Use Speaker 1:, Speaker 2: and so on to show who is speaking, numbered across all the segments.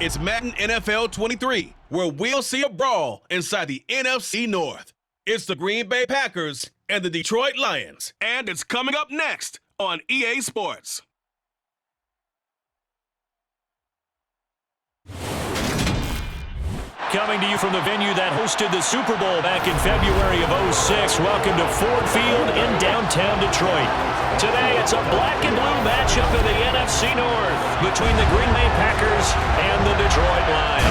Speaker 1: It's Madden NFL 23, where we'll see a brawl inside the NFC North. It's the Green Bay Packers and the Detroit Lions, and it's coming up next on EA Sports.
Speaker 2: Coming to you from the venue that hosted the Super Bowl back in February of '06. Welcome to Ford Field in downtown Detroit. Today, it's a black and blue matchup in the NFC North between the Green Bay Packers and the Detroit Lions.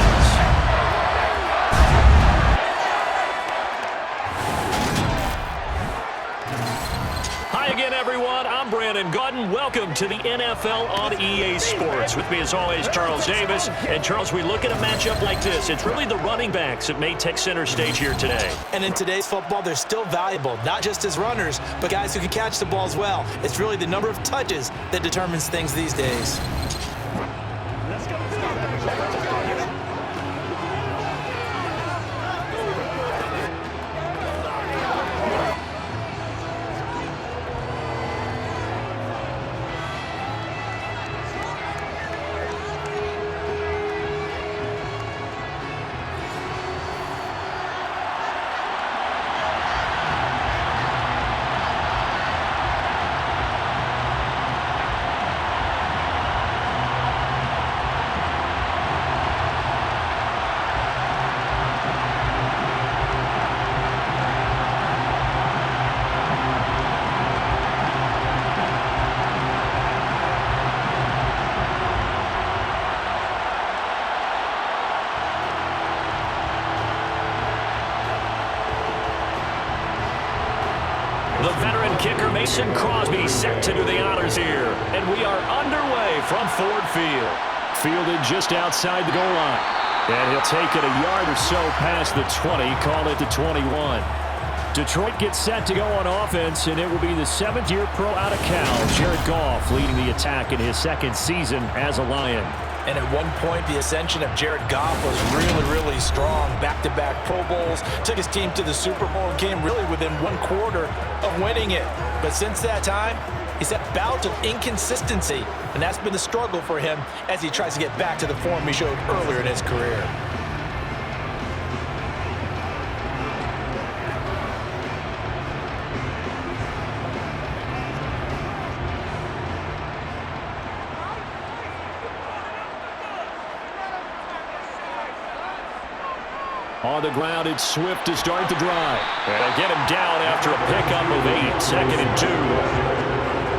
Speaker 2: Hi again, everyone. I'm Brandon Gordon. Welcome to the NFL on EA Sports. With me, as always, Charles Davis. And, Charles, we look at a matchup like this. It's really the running backs that may take center stage here today.
Speaker 3: And in today's football, they're still valuable, not just as runners, but guys who can catch the ball as well. It's really the number of touches that determines things these days.
Speaker 4: Let's go.
Speaker 2: The veteran kicker Mason Crosby set to do the honors here. And we are underway from Ford Field. Fielded just outside the goal line. And he'll take it a yard or so past the 20, call it the 21. Detroit gets set to go on offense, and it will be the seventh-year pro out of Cal, Jared Goff, leading the attack in his second season as a Lion.
Speaker 3: And at one point, the ascension of Jared Goff was really strong. Back-to-back Pro Bowls, took his team to the Super Bowl and came really within one quarter of winning it. But since that time, he's had bouts of inconsistency, and that's been the struggle for him as he tries to get back to the form he showed earlier in his career.
Speaker 2: On the ground, it's Swift to start the drive. And they'll get him down after a pickup of 8, 2nd and 2.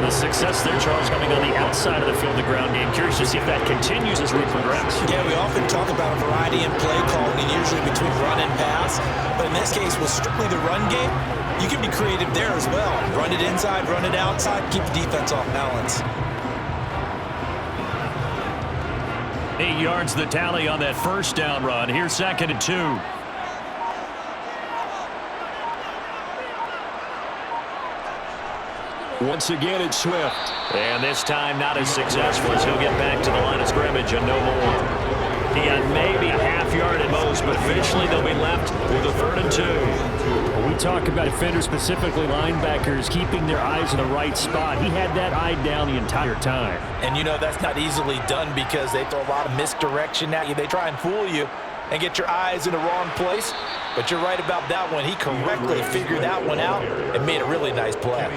Speaker 2: The success there, Charles, coming on the outside of the field, the ground game. Curious to see if that continues as we progress.
Speaker 3: Yeah, we often talk about a variety in play calling, and usually between run and pass. But in this case, with strictly the run game, you can be creative there as well. Run it inside, run it outside, keep the defense off balance.
Speaker 2: 8 yards the tally on that first down run. Here's 2nd and 2. Once again, it's Swift. And this time not as successful as he'll get back to the line of scrimmage and no more. He got maybe a half yard at most, but eventually they'll be left with a 3rd and 2. When we talk about defenders, specifically linebackers, keeping their eyes in the right spot, he had that eye down the entire time.
Speaker 3: And you know that's not easily done because they throw a lot of misdirection at you. They try and fool you and get your eyes in the wrong place. But you're right about that one. He correctly figured that one out and made a really nice play.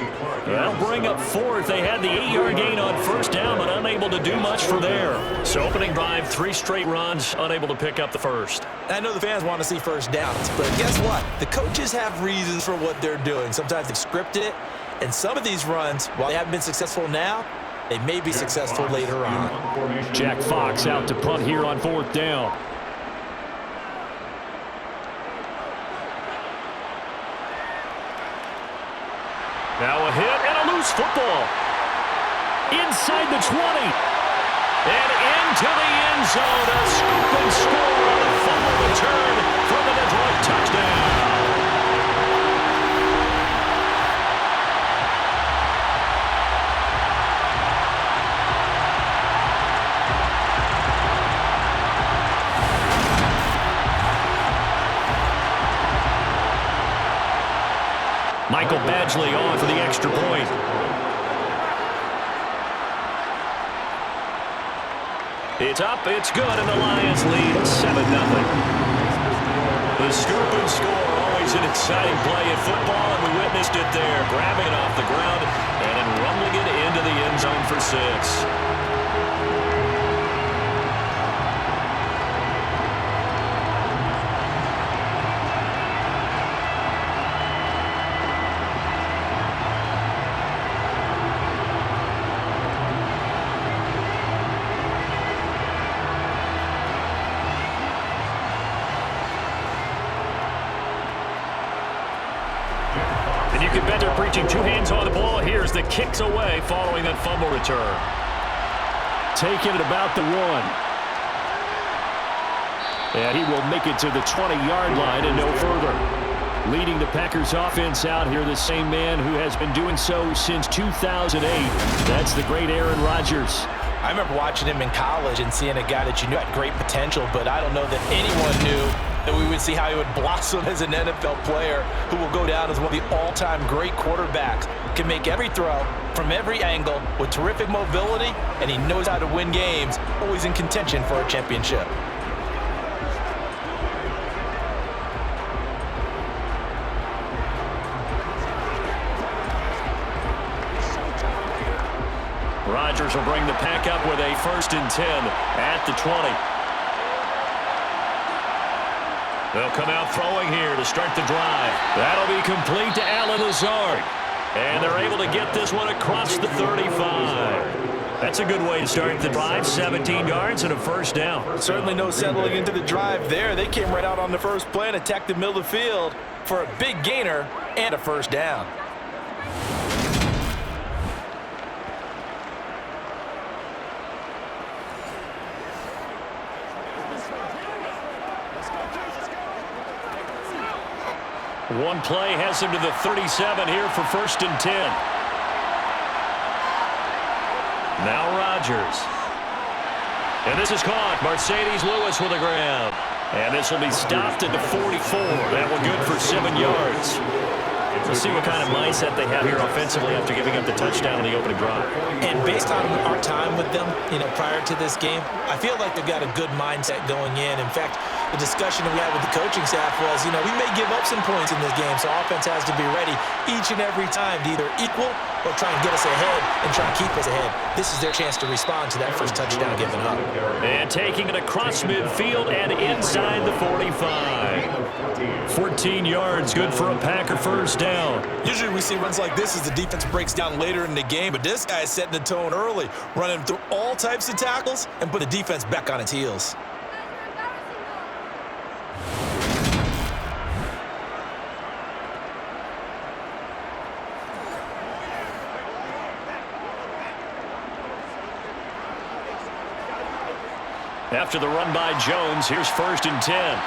Speaker 2: That'll bring up 4th. They had the 8-yard gain on first down, but unable to do much from there. So opening drive, 3 straight runs, unable to pick up the first.
Speaker 3: I know the fans want to see first downs, but guess what? The coaches have reasons for what they're doing. Sometimes they've scripted it, and some of these runs, while they haven't been successful now, they may be successful later on.
Speaker 2: Jack Fox out to punt here on 4th down. Now a hit and a loose football. Inside the 20. And into the end zone. A scoop and score on a fumble return for the Detroit touchdown. Michael Badgley on for the extra point. It's up, it's good, and the Lions lead 7-0. The scoop and score, always an exciting play in football, and we witnessed it there, grabbing it off the ground and then rumbling it into the end zone for 6. And you can bet they're preaching two hands on the ball. Here's the kicks away following that fumble return. Taking it about the 1. And he will make it to the 20-yard line and no further. Leading the Packers offense out here, the same man who has been doing so since 2008. That's the great Aaron Rodgers.
Speaker 3: I remember watching him in college and seeing a guy that you knew had great potential, but I don't know that anyone knew that we would see how he would blossom as an NFL player who will go down as one of the all-time great quarterbacks. Can make every throw from every angle with terrific mobility, and he knows how to win games, always in contention for a championship.
Speaker 2: Rodgers will bring the pack up with a 1st and 10 at the 20. They'll come out throwing here to start the drive. That'll be complete to Allen Lazard. And they're able to get this one across the 35. That's a good way to start the drive. 17 yards and a 1st down.
Speaker 3: Certainly no settling into the drive there. They came right out on the first play and attacked the middle of the field for a big gainer and a 1st down.
Speaker 2: One play has him to the 37 here for 1st and 10. Now Rodgers. And this is caught. Mercedes Lewis with a grab. And this will be stopped at the 44. That one good for 7 yards. We'll see what kind of mindset they have here offensively after giving up the touchdown in the opening drive.
Speaker 3: And based on our time with them, prior to this game, I feel like they've got a good mindset going in. In fact, the discussion that we had with the coaching staff was, we may give up some points in this game, so offense has to be ready each and every time to either equal or try and get us ahead and try and keep us ahead. This is their chance to respond to that first touchdown given up.
Speaker 2: And taking it across midfield and inside the 45. 14 yards, good for a Packer 1st down.
Speaker 3: Usually we see runs like this as the defense breaks down later in the game, but this guy is setting the tone early, running through all types of tackles and put the defense back on its heels.
Speaker 2: After the run by Jones, here's 1st and 10.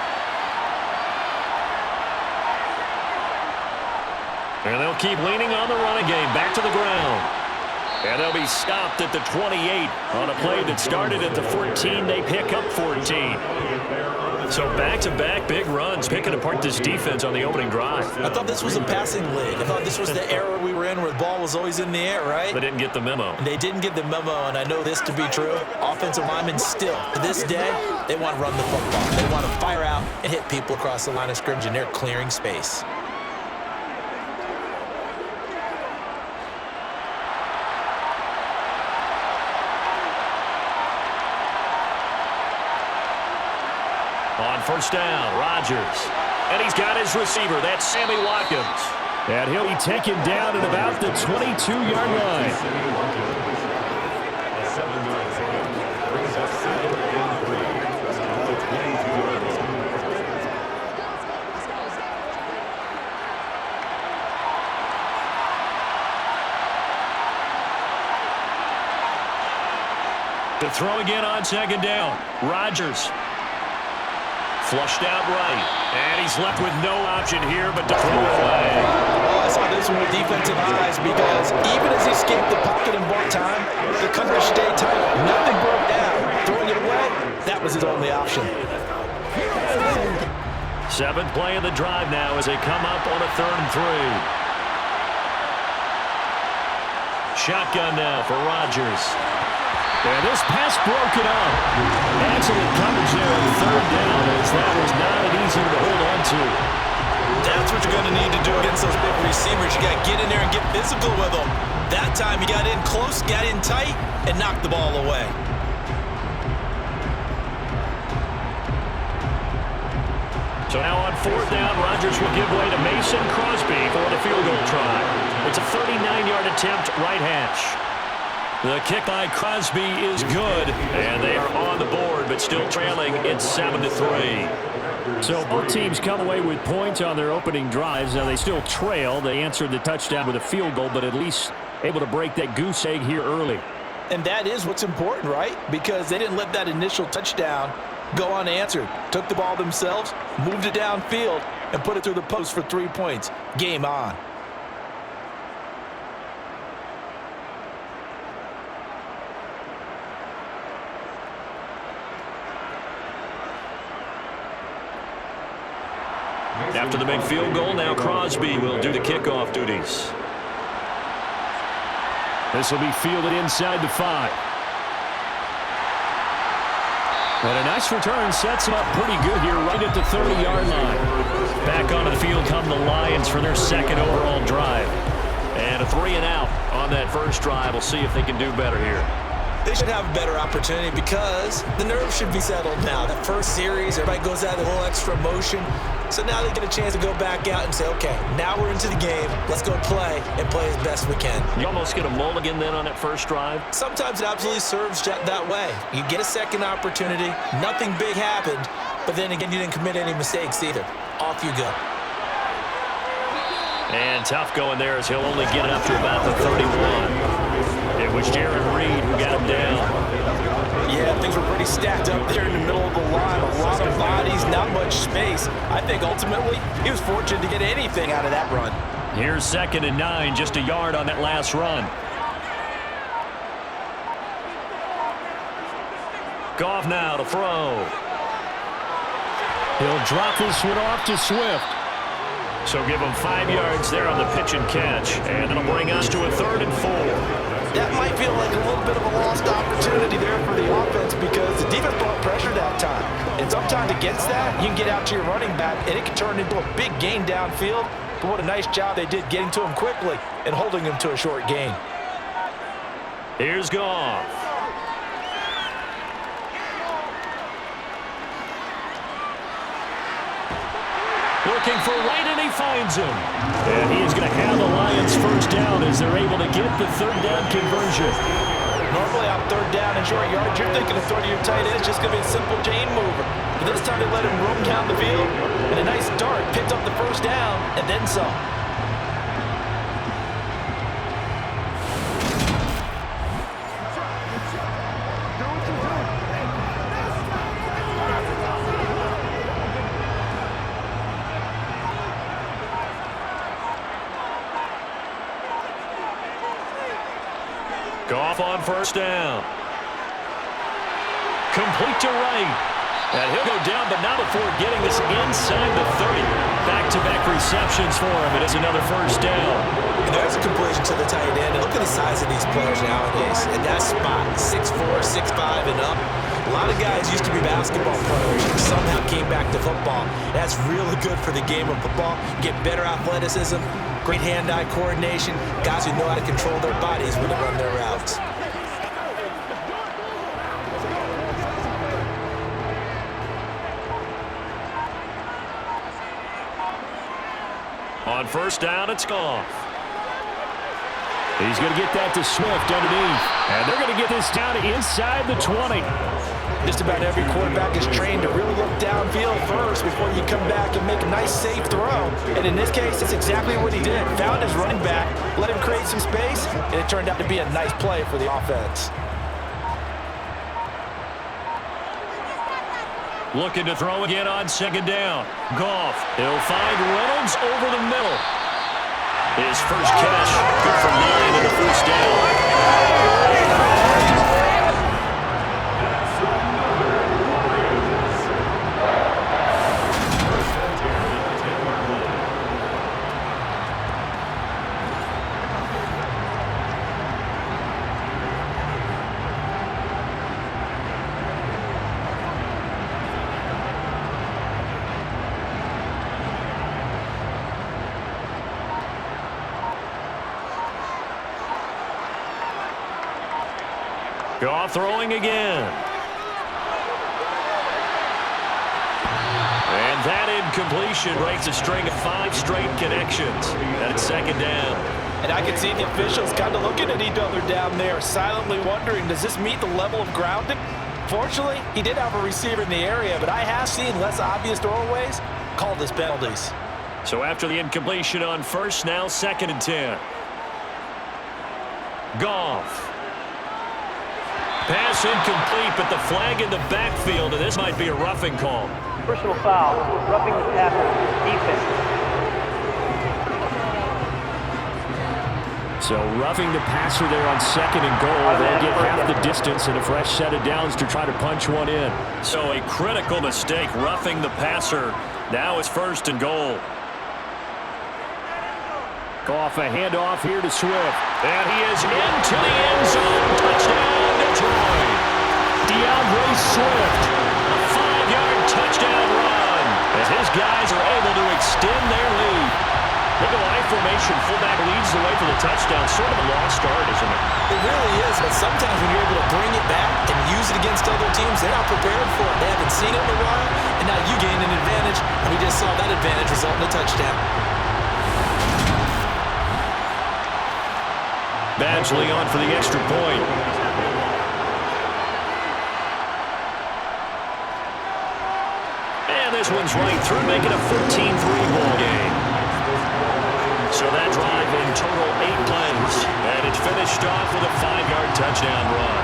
Speaker 2: And they'll keep leaning on the run again, back to the ground. And they'll be stopped at the 28 on a play that started at the 14. They pick up 14. So back-to-back big runs, picking apart this defense on the opening drive.
Speaker 3: I thought this was a passing league. I thought this was the era we were in where the ball was always in the air, right?
Speaker 2: They didn't get the memo.
Speaker 3: They didn't get the memo, and I know this to be true. Offensive linemen still, to this day, they want to run the football. They want to fire out and hit people across the line of scrimmage, and they're clearing space.
Speaker 2: On 1st down, Rodgers. And he's got his receiver. That's Sammy Watkins. And he'll be taken down at about the 22-yard line. To throw again on 2nd down. Rodgers. Flushed out right. And he's left with no option here but to throw away.
Speaker 3: Oh, I saw this one with defensive eyes because even as he escaped the pocket and bought time, the coverage stayed tight. Nothing broke down. Throwing it away, that was his only option.
Speaker 2: 7th play of the drive now as they come up on a 3rd and 3. Shotgun now for Rodgers. And this pass broken up. Excellent coverage there on third down, as that was not an easy one to hold on to.
Speaker 3: That's what you're going to need to do against those big receivers. You got to get in there and get physical with them. That time he got in close, got in tight, and knocked the ball away.
Speaker 2: So now on fourth down, Rodgers will give way to Mason Crosby for the field goal try. It's a 39-yard attempt, right hash. The kick by Crosby is good, and they are on the board, but still trailing. It's 7-3. So both teams come away with points on their opening drives. Now they still trail. They answered the touchdown with a field goal, but at least able to break that goose egg here early.
Speaker 3: And that is what's important, right? Because they didn't let that initial touchdown go unanswered. Took the ball themselves, moved it downfield, and put it through the post for 3 points. Game on.
Speaker 2: After the big field goal, now Crosby will do the kickoff duties. This will be fielded inside the 5. And a nice return sets him up pretty good here right at the 30-yard line. Back onto the field come the Lions for their second overall drive. And a 3-and-out on that first drive. We'll see if they can do better here.
Speaker 3: They should have a better opportunity because the nerves should be settled now. That first series, everybody goes out a little extra emotion. So now they get a chance to go back out and say, okay, now we're into the game. Let's go play and play as best we can.
Speaker 2: You almost get a mulligan then on that first drive?
Speaker 3: Sometimes it absolutely serves that way. You get a second opportunity. Nothing big happened. But then again, you didn't commit any mistakes either. Off you go.
Speaker 2: And tough going there as he'll only get it up to about the 31. It was Jared Reed who got him down.
Speaker 3: Yeah, things were pretty stacked up there in the middle of the line. A lot of bodies, not much space. I think ultimately he was fortunate to get anything out of that run.
Speaker 2: Here's 2nd and 9, just a yard on that last run. Goff now to throw. He'll drop this one off to Swift. So give him 5 yards there on the pitch and catch. And it'll bring us to a 3rd and 4.
Speaker 3: That might feel like a little bit of a lost opportunity there for the offense because the defense brought pressure that time. And sometimes against that, you can get out to your running back, and it can turn into a big gain downfield. But what a nice job they did getting to him quickly and holding him to a short gain.
Speaker 2: Here's Goff. Looking for right, and he finds him. And he is going to have the Lions first down as they're able to get the 3rd down conversion.
Speaker 3: Normally on 3rd down and short yardage, you're thinking of throwing to your tight end. It's just going to be a simple chain mover. But this time they let him roam down the field. And a nice dart picked up the first down and then some.
Speaker 2: Goff on first down. Complete to right. And he'll go down, but not before getting this inside the 30. Back-to-back receptions for him. It is another first down.
Speaker 3: And there's a completion to the tight end. And look at the size of these players nowadays. In that spot, 6'4", 6'5", and up. A lot of guys used to be basketball players who somehow came back to football. That's really good for the game of football. Get better athleticism, great hand-eye coordination, guys who know how to control their bodies when they run their routes.
Speaker 2: On first down, it's Goff. He's going to get that to Swift underneath. And they're going to get this down inside the 20.
Speaker 3: Just about every quarterback is trained to really look downfield first before you come back and make a nice, safe throw. And in this case, it's exactly what he did. Found his running back, let him create some space, and it turned out to be a nice play for the offense.
Speaker 2: Looking to throw again on 2nd down. Goff, he'll find Reynolds over the middle. His first catch, good for 9 and a first down. Goff throwing again. And that incompletion breaks a string of 5 straight connections. That's second down.
Speaker 3: And I can see the officials kind of looking at each other down there, silently wondering, does this meet the level of grounding? Fortunately, he did have a receiver in the area, but I have seen less obvious doorways called as penalties.
Speaker 2: So after the incompletion on first, now 2nd and 10. Goff. Pass incomplete, but the flag in the backfield, and this might be a roughing call.
Speaker 5: Personal foul, roughing the passer, defense.
Speaker 2: So roughing the passer there on 2nd and goal. They'll get half the distance and a fresh set of downs to try to punch one in. So a critical mistake, roughing the passer. Now it's 1st and goal. Goff, a handoff here to Swift. And he is into the end zone. Touchdown, Detroit. DeAndre Swift. A 5-yard touchdown run as his guys are able to extend their lead. Look at I formation. Fullback leads the way for the touchdown. Sort of a lost start, isn't it?
Speaker 3: It really is, but sometimes when you're able to bring it back and use it against other teams, they're not prepared for it. They haven't seen it in a while, and now you gain an advantage, and we just saw that advantage result in a touchdown.
Speaker 2: Badgley on for the extra point. And this one's right through, making a 14-3 ball game. So that drive in total 8 plays. And it's finished off with a 5-yard touchdown run.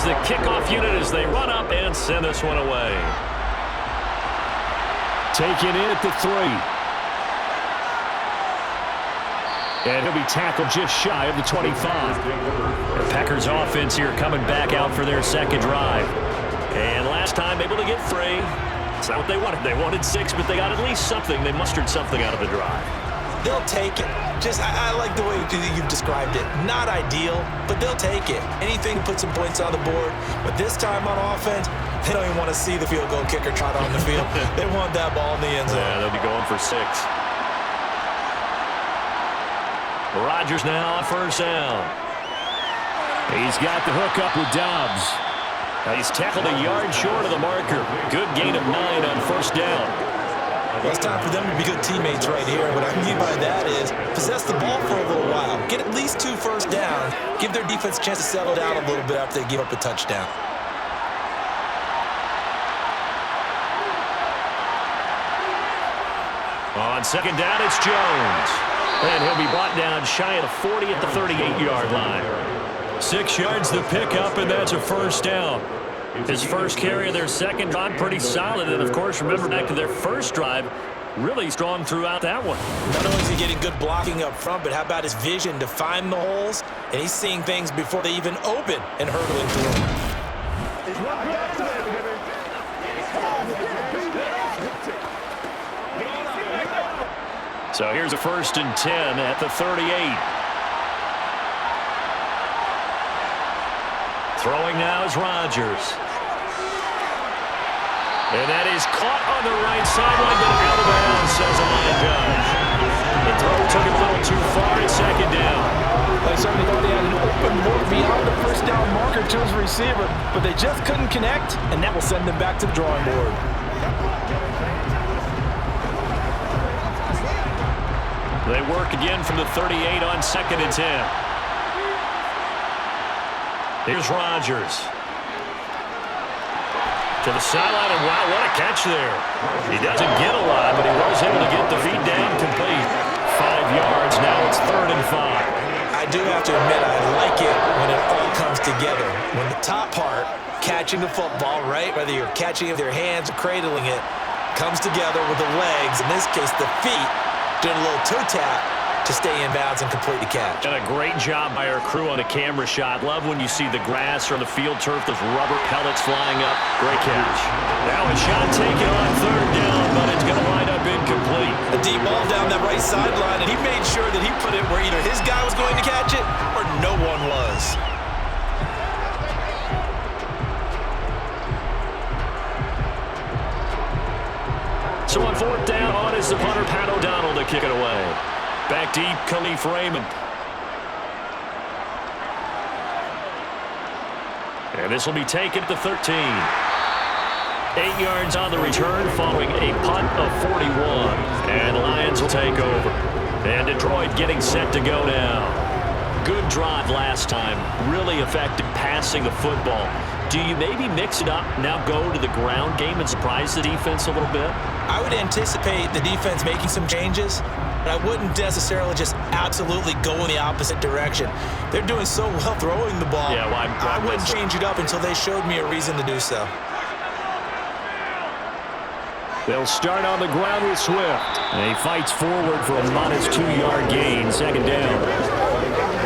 Speaker 2: The kickoff unit as they run up and send this one away. Taken in at the 3. And he'll be tackled just shy of the 25. The Packers offense here coming back out for their 2nd drive. And last time able to get 3. It's not what they wanted. They wanted 6, but they got at least something. They mustered something out of the drive.
Speaker 3: They'll take it. I like the way you've described it. Not ideal, but they'll take it. Anything to put some points on the board. But this time on offense, they don't even want to see the field goal kicker trot on the field. They want that ball in the end zone.
Speaker 2: Yeah, they'll be going for 6. Rodgers now on 1st down. He's got the hook up with Dobbs. He's tackled a yard short of the marker. Good gain of 9 on 1st down.
Speaker 3: Well, it's time for them to be good teammates right here. What I mean by that is possess the ball for a little while. Get at least 2 first downs. Give their defense a chance to settle down a little bit after they give up a touchdown.
Speaker 2: On 2nd down, it's Jones. And he'll be brought down shy of the 40 at the 38-yard line. 6 yards the pickup, and that's a 1st down. His first carry of their 2nd drive, pretty solid. And, of course, remember back to their 1st drive, really strong throughout that one.
Speaker 3: Not only is he getting good blocking up front, but how about his vision to find the holes? And he's seeing things before they even open and hurdling through them.
Speaker 2: So here's a 1st and 10 at the 38. Throwing now is Rodgers. And that is caught on the right sideline, but out of bounds, says the line judge. The throw took it a little too far at 2nd down.
Speaker 3: They certainly thought they had an open look beyond the 1st down marker to his receiver, but they just couldn't connect, and that will send them back to the drawing board.
Speaker 2: They work again from the 38 on 2nd and 10. Here's Rodgers. To the sideline, and wow, what a catch there. He doesn't get a lot, but he was able to get the feet down complete. 5 yards, now it's 3rd and 5.
Speaker 3: I do have to admit, I like it when it all comes together. When the top part, catching the football, right, whether you're catching it with your hands or cradling it, comes together with the legs, in this case the feet, doing a little toe tap, to stay in bounds and complete the catch.
Speaker 2: And a great job by our crew on a camera shot. Love when you see the grass or the field turf, those rubber pellets flying up. Great catch. Now a shot taken on third down, but it's going to wind up incomplete.
Speaker 3: A deep ball down that right sideline, and he made sure that he put it where either his guy was going to catch it or no one was.
Speaker 2: So on fourth down, on is the punter, Pat O'Donnell, to kick it away. Back deep, Khalif Raymond. And this will be taken at the 13. 8 yards on the return following a punt of 41. And Lions will take over. And Detroit getting set to go now. Good drive last time. Really effective passing the football. Do you maybe mix it up, now go to the ground game and surprise the defense a little bit?
Speaker 3: I would anticipate the defense making some changes, but I wouldn't necessarily just absolutely go in the opposite direction. They're doing so well throwing the ball.
Speaker 2: Yeah, well,
Speaker 3: I wouldn't change it up until they showed me a reason to do so.
Speaker 2: They'll start on the ground with Swift. And he fights forward for a modest 2-yard gain, second down.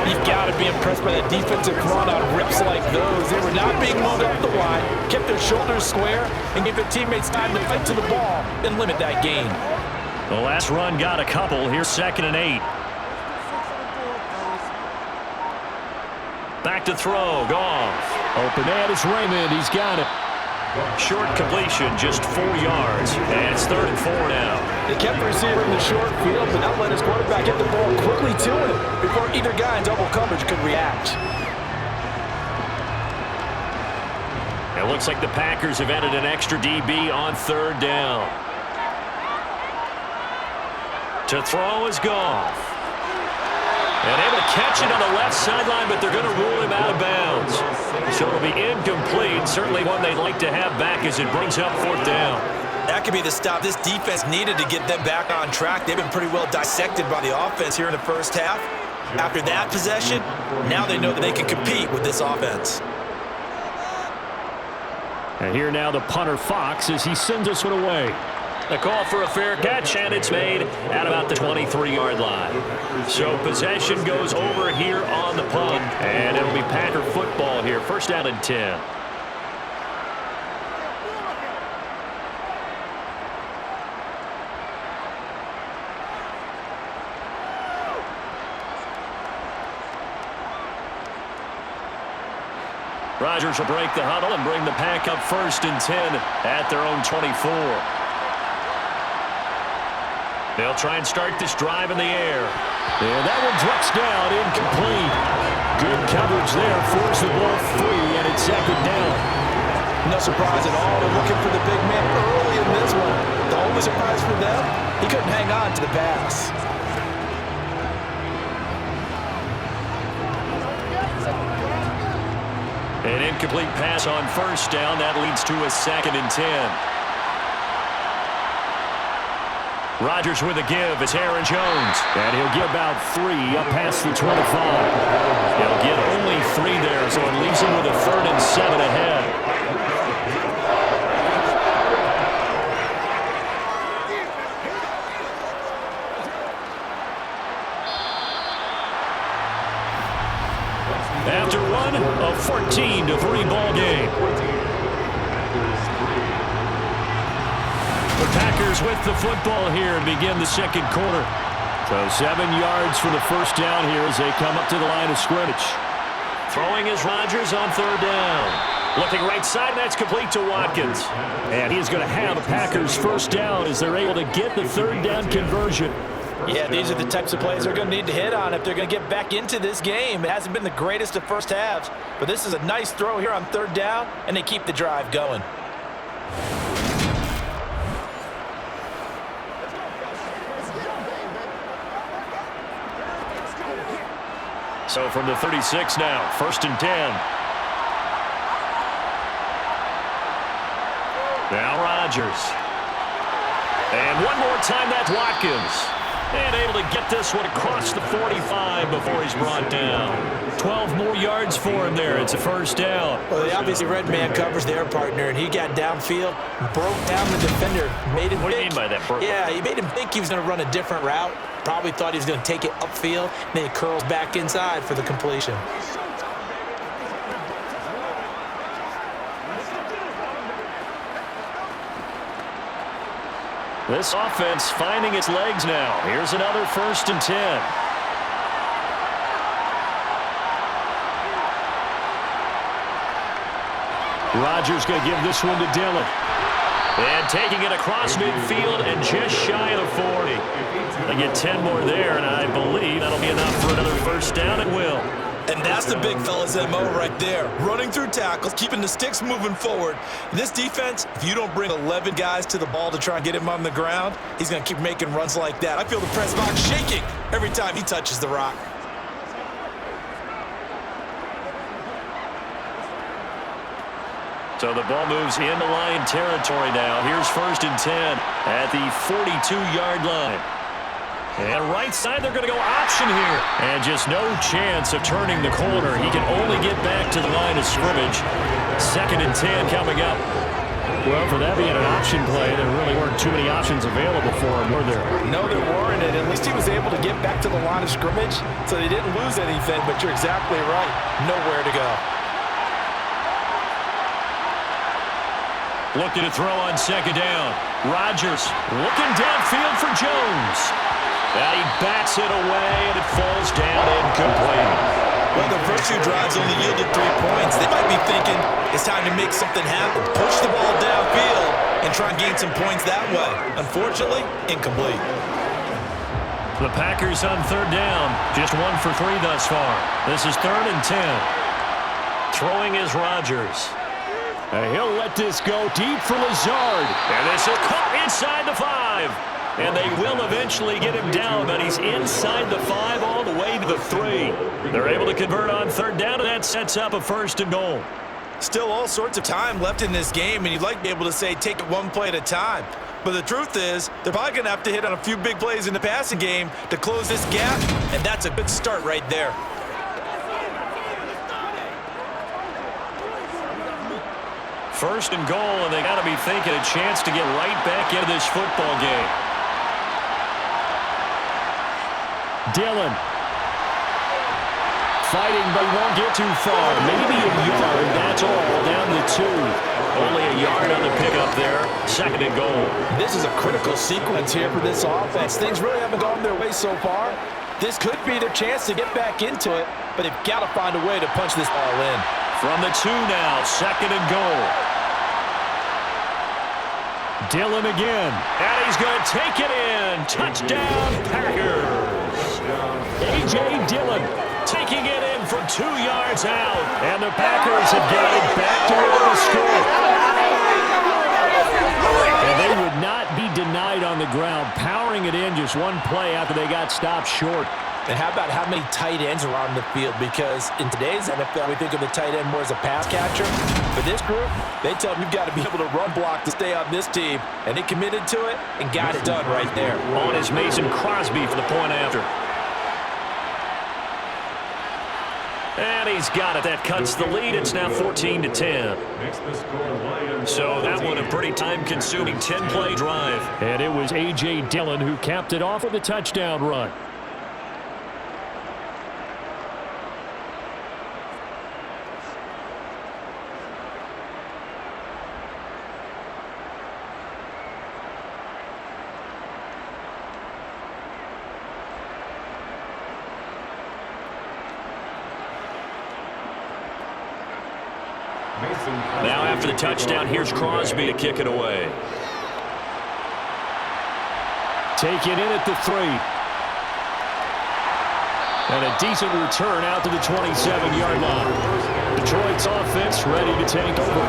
Speaker 3: You've got to be impressed by that defensive front on rips like those. They were not being moved up the line, kept their shoulders square, and gave their teammates time to fight to the ball and limit that gain.
Speaker 2: The last run got a couple. Here's 2nd and 8. Back to throw. Goff. Open man is Raymond. He's got it. Short completion, just 4 yards. And it's 3rd and 4 now.
Speaker 3: They kept the receiver in the short field, but not let his quarterback get the ball quickly to him before either guy in double coverage could react.
Speaker 2: It looks like the Packers have added an extra DB on 3rd down. To throw is Goff. And able to catch it on the left sideline, but they're going to rule him out of bounds. So it'll be incomplete. Certainly one they'd like to have back as it brings up 4th down.
Speaker 3: That could be the stop this defense needed to get them back on track. They've been pretty well dissected by the offense here in the first half. After that possession, now they know that they can compete with this offense.
Speaker 2: And here now the punter, Fox, as he sends this one away. A call for a fair catch, and it's made at about the 23-yard line. So possession goes over here on the punt, and it'll be Packer football here. 1st down and 10. Rodgers will break the huddle and bring the Pack up 1st and 10 at their own 24. They'll try and start this drive in the air. And that one drops down, incomplete. Good coverage there, force the ball free, and it's 2nd down.
Speaker 3: No surprise at all. They're looking for the big man early in this one. The only surprise for them, he couldn't hang on to the pass.
Speaker 2: An incomplete pass on 1st down. That leads to a 2nd and 10. Rodgers with a give. It's Aaron Jones. And he'll get about 3 up past the 25. He'll get only 3 there, so it leaves him with a 3rd and 7 ahead. After one, a 14-3 ball game. The Packers with the football here and begin the 2nd quarter. So 7 yards for the 1st down here as they come up to the line of scrimmage. Throwing is Rodgers on 3rd down. Looking right side, that's complete to Watkins. And he's going to have the Packers 1st down as they're able to get the 3rd down conversion.
Speaker 3: Yeah, these are the types of plays they're going to need to hit on if they're going to get back into this game. It hasn't been the greatest of first halves, but this is a nice throw here on 3rd down, and they keep the drive going.
Speaker 2: So from the 36 now, 1st and 10. Now Rodgers. And one more time, that's Watkins. And able to get this one across the 45 before he's brought down. 12 more yards for him there. It's a first down.
Speaker 3: Well, they obviously red man covers their partner, and he got downfield, broke down the defender. Made him
Speaker 2: What do you mean by that, Bert?
Speaker 3: Yeah, he made him think he was going to run a different route. Probably thought he was going to take it upfield. Then he curls back inside for the completion.
Speaker 2: This offense finding its legs now. Here's another 1st and 10. Rodgers going to give this one to Dillon. And taking it across midfield and just shy of the 40. They get 10 more there, and I believe that'll be enough for another first down. It will.
Speaker 3: And that's the big fella's MO right there. Running through tackles, keeping the sticks moving forward. This defense, if you don't bring 11 guys to the ball to try and get him on the ground, he's going to keep making runs like that. I feel the press box shaking every time he touches the rock.
Speaker 2: So the ball moves into Lion territory now. Here's 1st and 10 at the 42-yard line. And right side, they're going to go option here. And just no chance of turning the corner. He can only get back to the line of scrimmage. 2nd and 10 coming up. Well, for that being an option play, there really weren't too many options available for him, were there?
Speaker 3: No, there weren't, and at least he was able to get back to the line of scrimmage, so they didn't lose anything, but you're exactly right. Nowhere to go.
Speaker 2: Looking to throw on 2nd down. Rodgers looking downfield for Jones. Now he bats it away, and it falls down incomplete.
Speaker 3: Well, the first 2 drives only yielded 3 points. They might be thinking it's time to make something happen. Push the ball downfield and try and gain some points that way. Unfortunately, incomplete.
Speaker 2: The Packers on 3rd down. Just 1 for 3 thus far. This is 3rd and 10. Throwing is Rodgers. He'll let this go deep for Lazard. And this is caught inside the 5. And they will eventually get him down, but he's inside the 5 all the way to the 3. They're able to convert on 3rd down, and that sets up a 1st and goal.
Speaker 3: Still all sorts of time left in this game, and you'd like to be able to say take it one play at a time. But the truth is, they're probably going to have to hit on a few big plays in the passing game to close this gap, and that's a good start right there.
Speaker 2: First and goal, and they got to be thinking a chance to get right back into this football game. Dillon. Fighting, but won't get too far. Maybe a yard, that's all, down to 2. Only a yard on the pickup there. 2nd and goal.
Speaker 3: This is a critical sequence here for this offense. Things really haven't gone their way so far. This could be their chance to get back into it, but they've got to find a way to punch this ball in.
Speaker 2: From the 2 now, 2nd and goal. Dillon again. And he's going to take it in. Touchdown, Packers. A.J. Dillon taking it in from 2 yards out. And the Packers have got it back to where the score. And they would not be denied on the ground, powering it in just 1 play after they got stopped short.
Speaker 3: And how about how many tight ends are on the field? Because in today's NFL, we think of the tight end more as a pass catcher. For this group, they tell them you've got to be able to run block to stay on this team. And they committed to it and got it done right there.
Speaker 2: On is Mason Crosby for the point after. And he's got it. That cuts the lead. It's now 14-10. So that one a pretty time-consuming 10-play drive. And it was A.J. Dillon who capped it off with a touchdown run. Now after the touchdown, here's Crosby to kick it away. Take it in at the 3. And a decent return out to the 27-yard line. Detroit's offense ready to take over.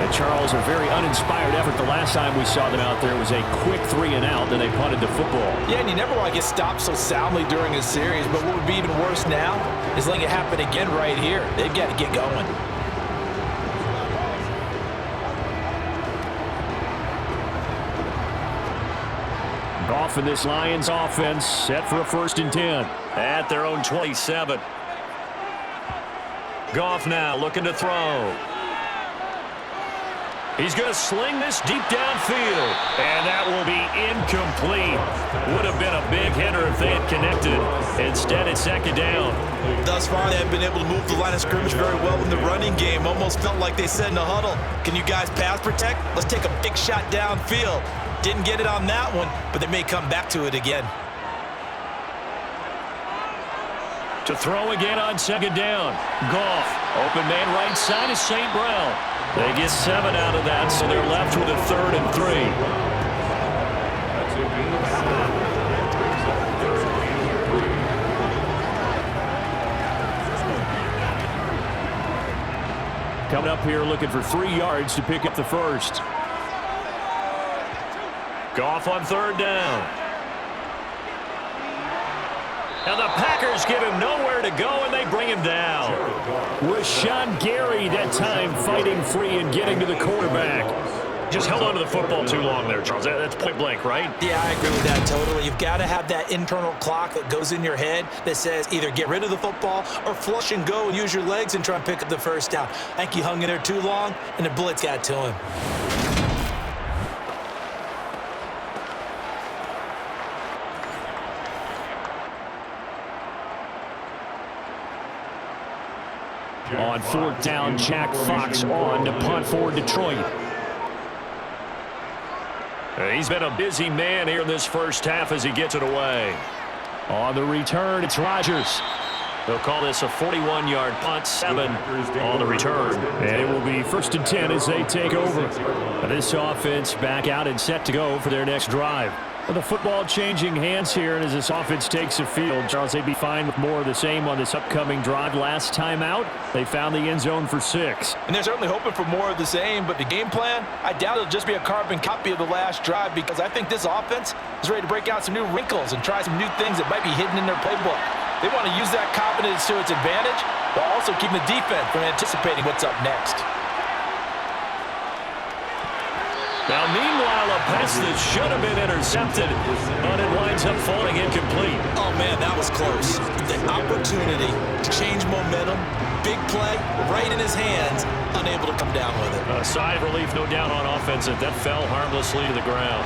Speaker 2: And Charles, a very uninspired effort. The last time we saw them out there was a quick 3 and out, then they punted the football.
Speaker 3: Yeah, and you never want to get stopped so soundly during a series, but what would be even worse now is letting it happen again right here. They've got to get going.
Speaker 2: Goff off, and this Lions offense set for a 1st and 10. At their own 27. Goff now looking to throw. He's going to sling this deep downfield, and that will be incomplete. Would have been a big hitter if they had connected. Instead, it's 2nd down.
Speaker 3: Thus far, they have been able to move the line of scrimmage very well in the running game. Almost felt like they said in the huddle, can you guys pass protect? Let's take a big shot downfield. Didn't get it on that one, but they may come back to it again.
Speaker 2: To throw again on 2nd down. Goff. Open man right side is St. Brown. They get 7 out of that, so they're left with a 3rd and 3. Coming up here looking for 3 yards to pick up the 1st. Goff on 3rd down. And the Packers give him nowhere to go, and they bring him down. Rashawn Gary that time fighting free and getting to the quarterback. Just held on to the football too long there, Charles. That's point blank, right?
Speaker 3: Yeah, I agree with that totally. You've got to have that internal clock that goes in your head that says either get rid of the football or flush and go and use your legs and try and pick up the 1st down. I think he hung in there too long, and the blitz got to him.
Speaker 2: On 4th down, Jack Fox on to punt for Detroit. He's been a busy man here in this 1st half as he gets it away. On the return, it's Rodgers. They'll call this a 41-yard punt, 7 on the return. And it will be 1st and 10 as they take over. This offense back out and set to go for their next drive. With the football changing hands here, and as this offense takes the field, Charles, they'd be fine with more of the same on this upcoming drive. Last time out, they found the end zone for 6.
Speaker 3: And they're certainly hoping for more of the same, but the game plan, I doubt it'll just be a carbon copy of the last drive, because I think this offense is ready to break out some new wrinkles and try some new things that might be hidden in their playbook. They want to use that confidence to its advantage, while also keeping the defense from anticipating what's up next.
Speaker 2: Now, meanwhile, a pass that should have been intercepted, but it winds up falling incomplete.
Speaker 3: Oh, man, that was close. The opportunity to change momentum, big play, right in his hands, unable to come down with it.
Speaker 2: A sigh of relief, no doubt, on offense that fell harmlessly to the ground.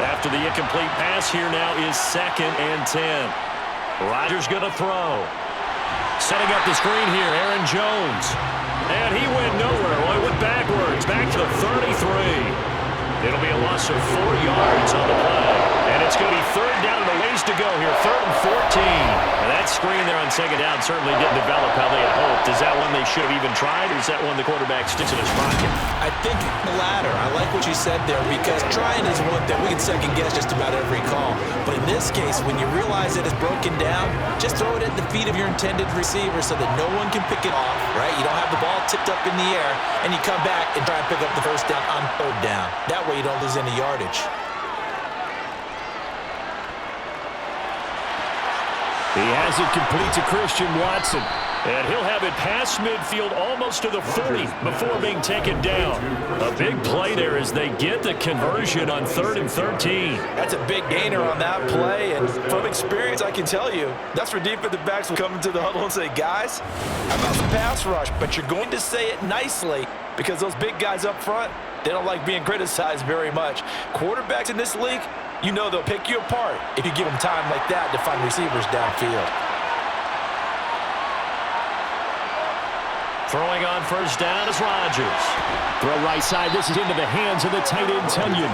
Speaker 2: After the incomplete pass, here now is 2nd and 10. Rodgers going to throw. Setting up the screen here, Aaron Jones. And he went nowhere. Well, he went backwards, back to the 33. It'll be a loss of 4 yards on the play. And it's going to be 3rd down and a ways to go here, 3rd and 14. And that screen there on 2nd down certainly didn't develop how they had hoped. Is that one they should have even tried, or is that one the quarterback sticks in his pocket?
Speaker 3: I think the latter. I like what you said there, because trying is one thing. We can second guess just about every call. But in this case, when you realize that it's broken down, just throw it at the feet of your intended receiver so that no one can pick it off, right? You don't have the ball tipped up in the air, and you come back and try and pick up the 1st down on 3rd down. That way you don't lose any yardage.
Speaker 2: He has it complete to Christian Watson. And he'll have it past midfield almost to the 40 before being taken down. A big play there as they get the conversion on 3rd and 13.
Speaker 3: That's a big gainer on that play, and from experience I can tell you, that's where defensive backs will come into the huddle and say, guys, how about some pass rush? But you're going to say it nicely, because those big guys up front, they don't like being criticized very much. Quarterbacks in this league, you know they'll pick you apart if you give them time like that to find receivers downfield.
Speaker 2: Throwing on 1st down is Rodgers. Throw right side. This is into the hands of the tight end, Tunyon.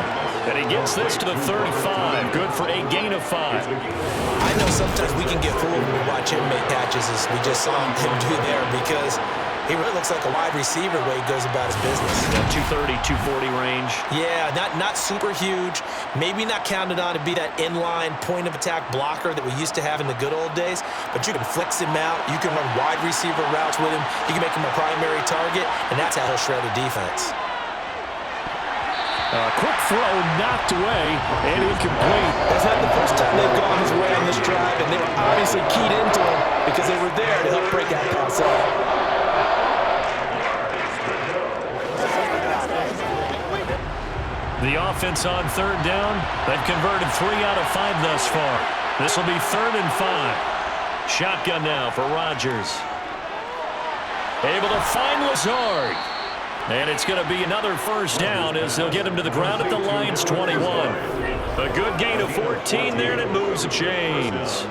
Speaker 2: And he gets this to the 35. Good for a gain of 5.
Speaker 3: I know sometimes we can get fooled when we watch him make catches, as we just saw him do there, because he really looks like a wide receiver the way he goes about his business.
Speaker 2: That 230, 240 range.
Speaker 3: Yeah, not super huge. Maybe not counted on to be that inline point-of-attack blocker that we used to have in the good old days, but you can flex him out. You can run wide receiver routes with him. You can make him a primary target, and that's how he'll shred a defense.
Speaker 2: A quick throw knocked away and incomplete.
Speaker 3: That's not the first time they've gone his way on this drive, and they were obviously keyed into him because they were there to help break that pass up.
Speaker 2: The offense on third down. They've converted 3 out of 5 thus far. This will be 3rd and 5. Shotgun now for Rodgers. Able to find Lazard. And it's going to be another first down as they'll get him to the ground at the Lions' 21. A good gain of 14 there, and it moves the chains.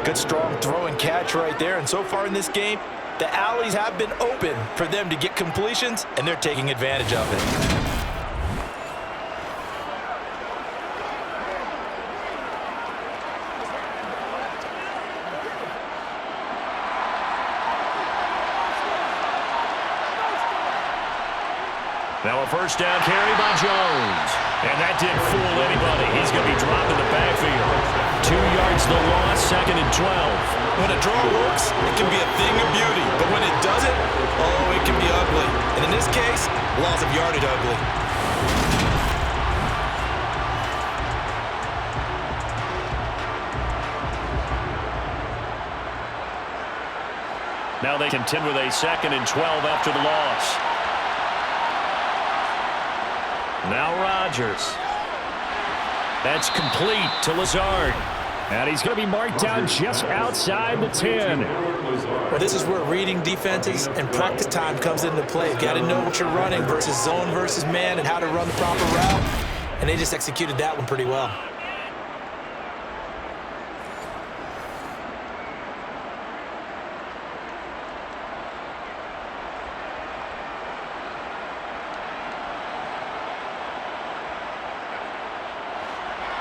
Speaker 3: Good strong throw and catch right there. And so far in this game, the alleys have been open for them to get completions, and they're taking advantage of it.
Speaker 2: Now a first down carry by Jones. And that didn't fool anybody. He's going to be dropped in the backfield. 2 yards the loss, 2nd and 12.
Speaker 3: When a draw works, it can be a thing of beauty. But when it doesn't, oh, it can be ugly. And in this case, loss of yardage ugly.
Speaker 2: Now they contend with a 2nd and 12 after the loss. Now Rodgers. That's complete to Lazard. And he's going to be marked down just outside the 10.
Speaker 3: Well, this is where reading defenses and practice time comes into play. You've got to know what you're running versus zone versus man and how to run the proper route. And they just executed that one pretty well.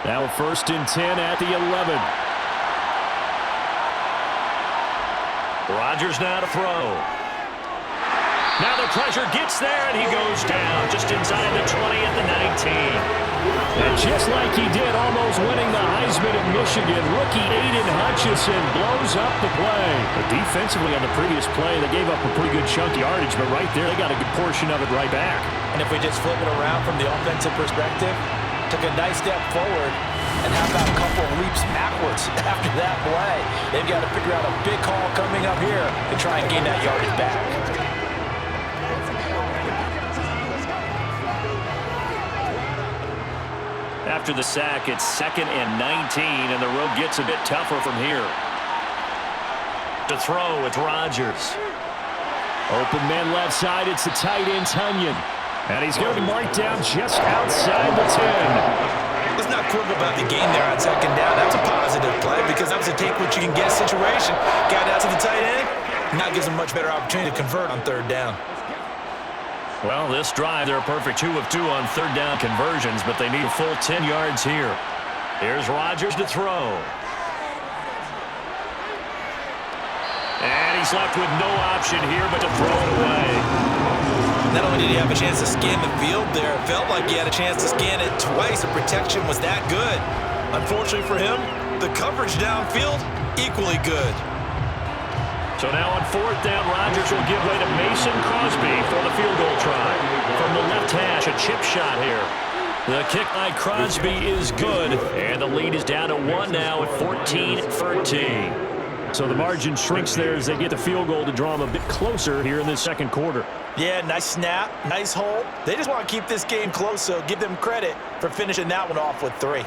Speaker 2: Now 1st and 10 at the 11. Rodgers now to throw. Now the pressure gets there, and he goes down just inside the 20 at the 19. And just like he did, almost winning the Heisman at Michigan, rookie Aiden Hutchinson blows up the play. But defensively on the previous play, they gave up a pretty good chunk of yardage, but right there, they got a good portion of it right back.
Speaker 3: And if we just flip it around from the offensive perspective, took a nice step forward, and how about a couple of leaps backwards after that play? They've got to figure out a big call coming up here to try and gain that yardage back.
Speaker 2: After the sack, it's 2nd and 19, and the road gets a bit tougher from here. To throw, it's Rodgers. Open man left side, it's the tight end, Tunyon. And he's going to be marked down just outside the 10.
Speaker 3: Let's not quibble about the gain there on 2nd down. That's a positive play because that was a take-what-you-can-get situation. Got out to the tight end. Now gives them much better opportunity to convert on 3rd down.
Speaker 2: Well, this drive, they're a perfect 2 of 2 on 3rd down conversions, but they need a full 10 yards here. Here's Rodgers to throw. And he's left with no option here but to throw it away.
Speaker 3: Not only did he have a chance to scan the field there, it felt like he had a chance to scan it twice. The protection was that good. Unfortunately for him, the coverage downfield, equally good.
Speaker 2: So now on 4th down, Rodgers will give way to Mason Crosby for the field goal try. From the left hash, a chip shot here. The kick by Crosby is good, and the lead is down to 1 now at 14-13. So the margin shrinks there as they get the field goal to draw them a bit closer here in this 2nd quarter.
Speaker 3: Yeah, nice snap, nice hold. They just want to keep this game close, so give them credit for finishing that one off with 3.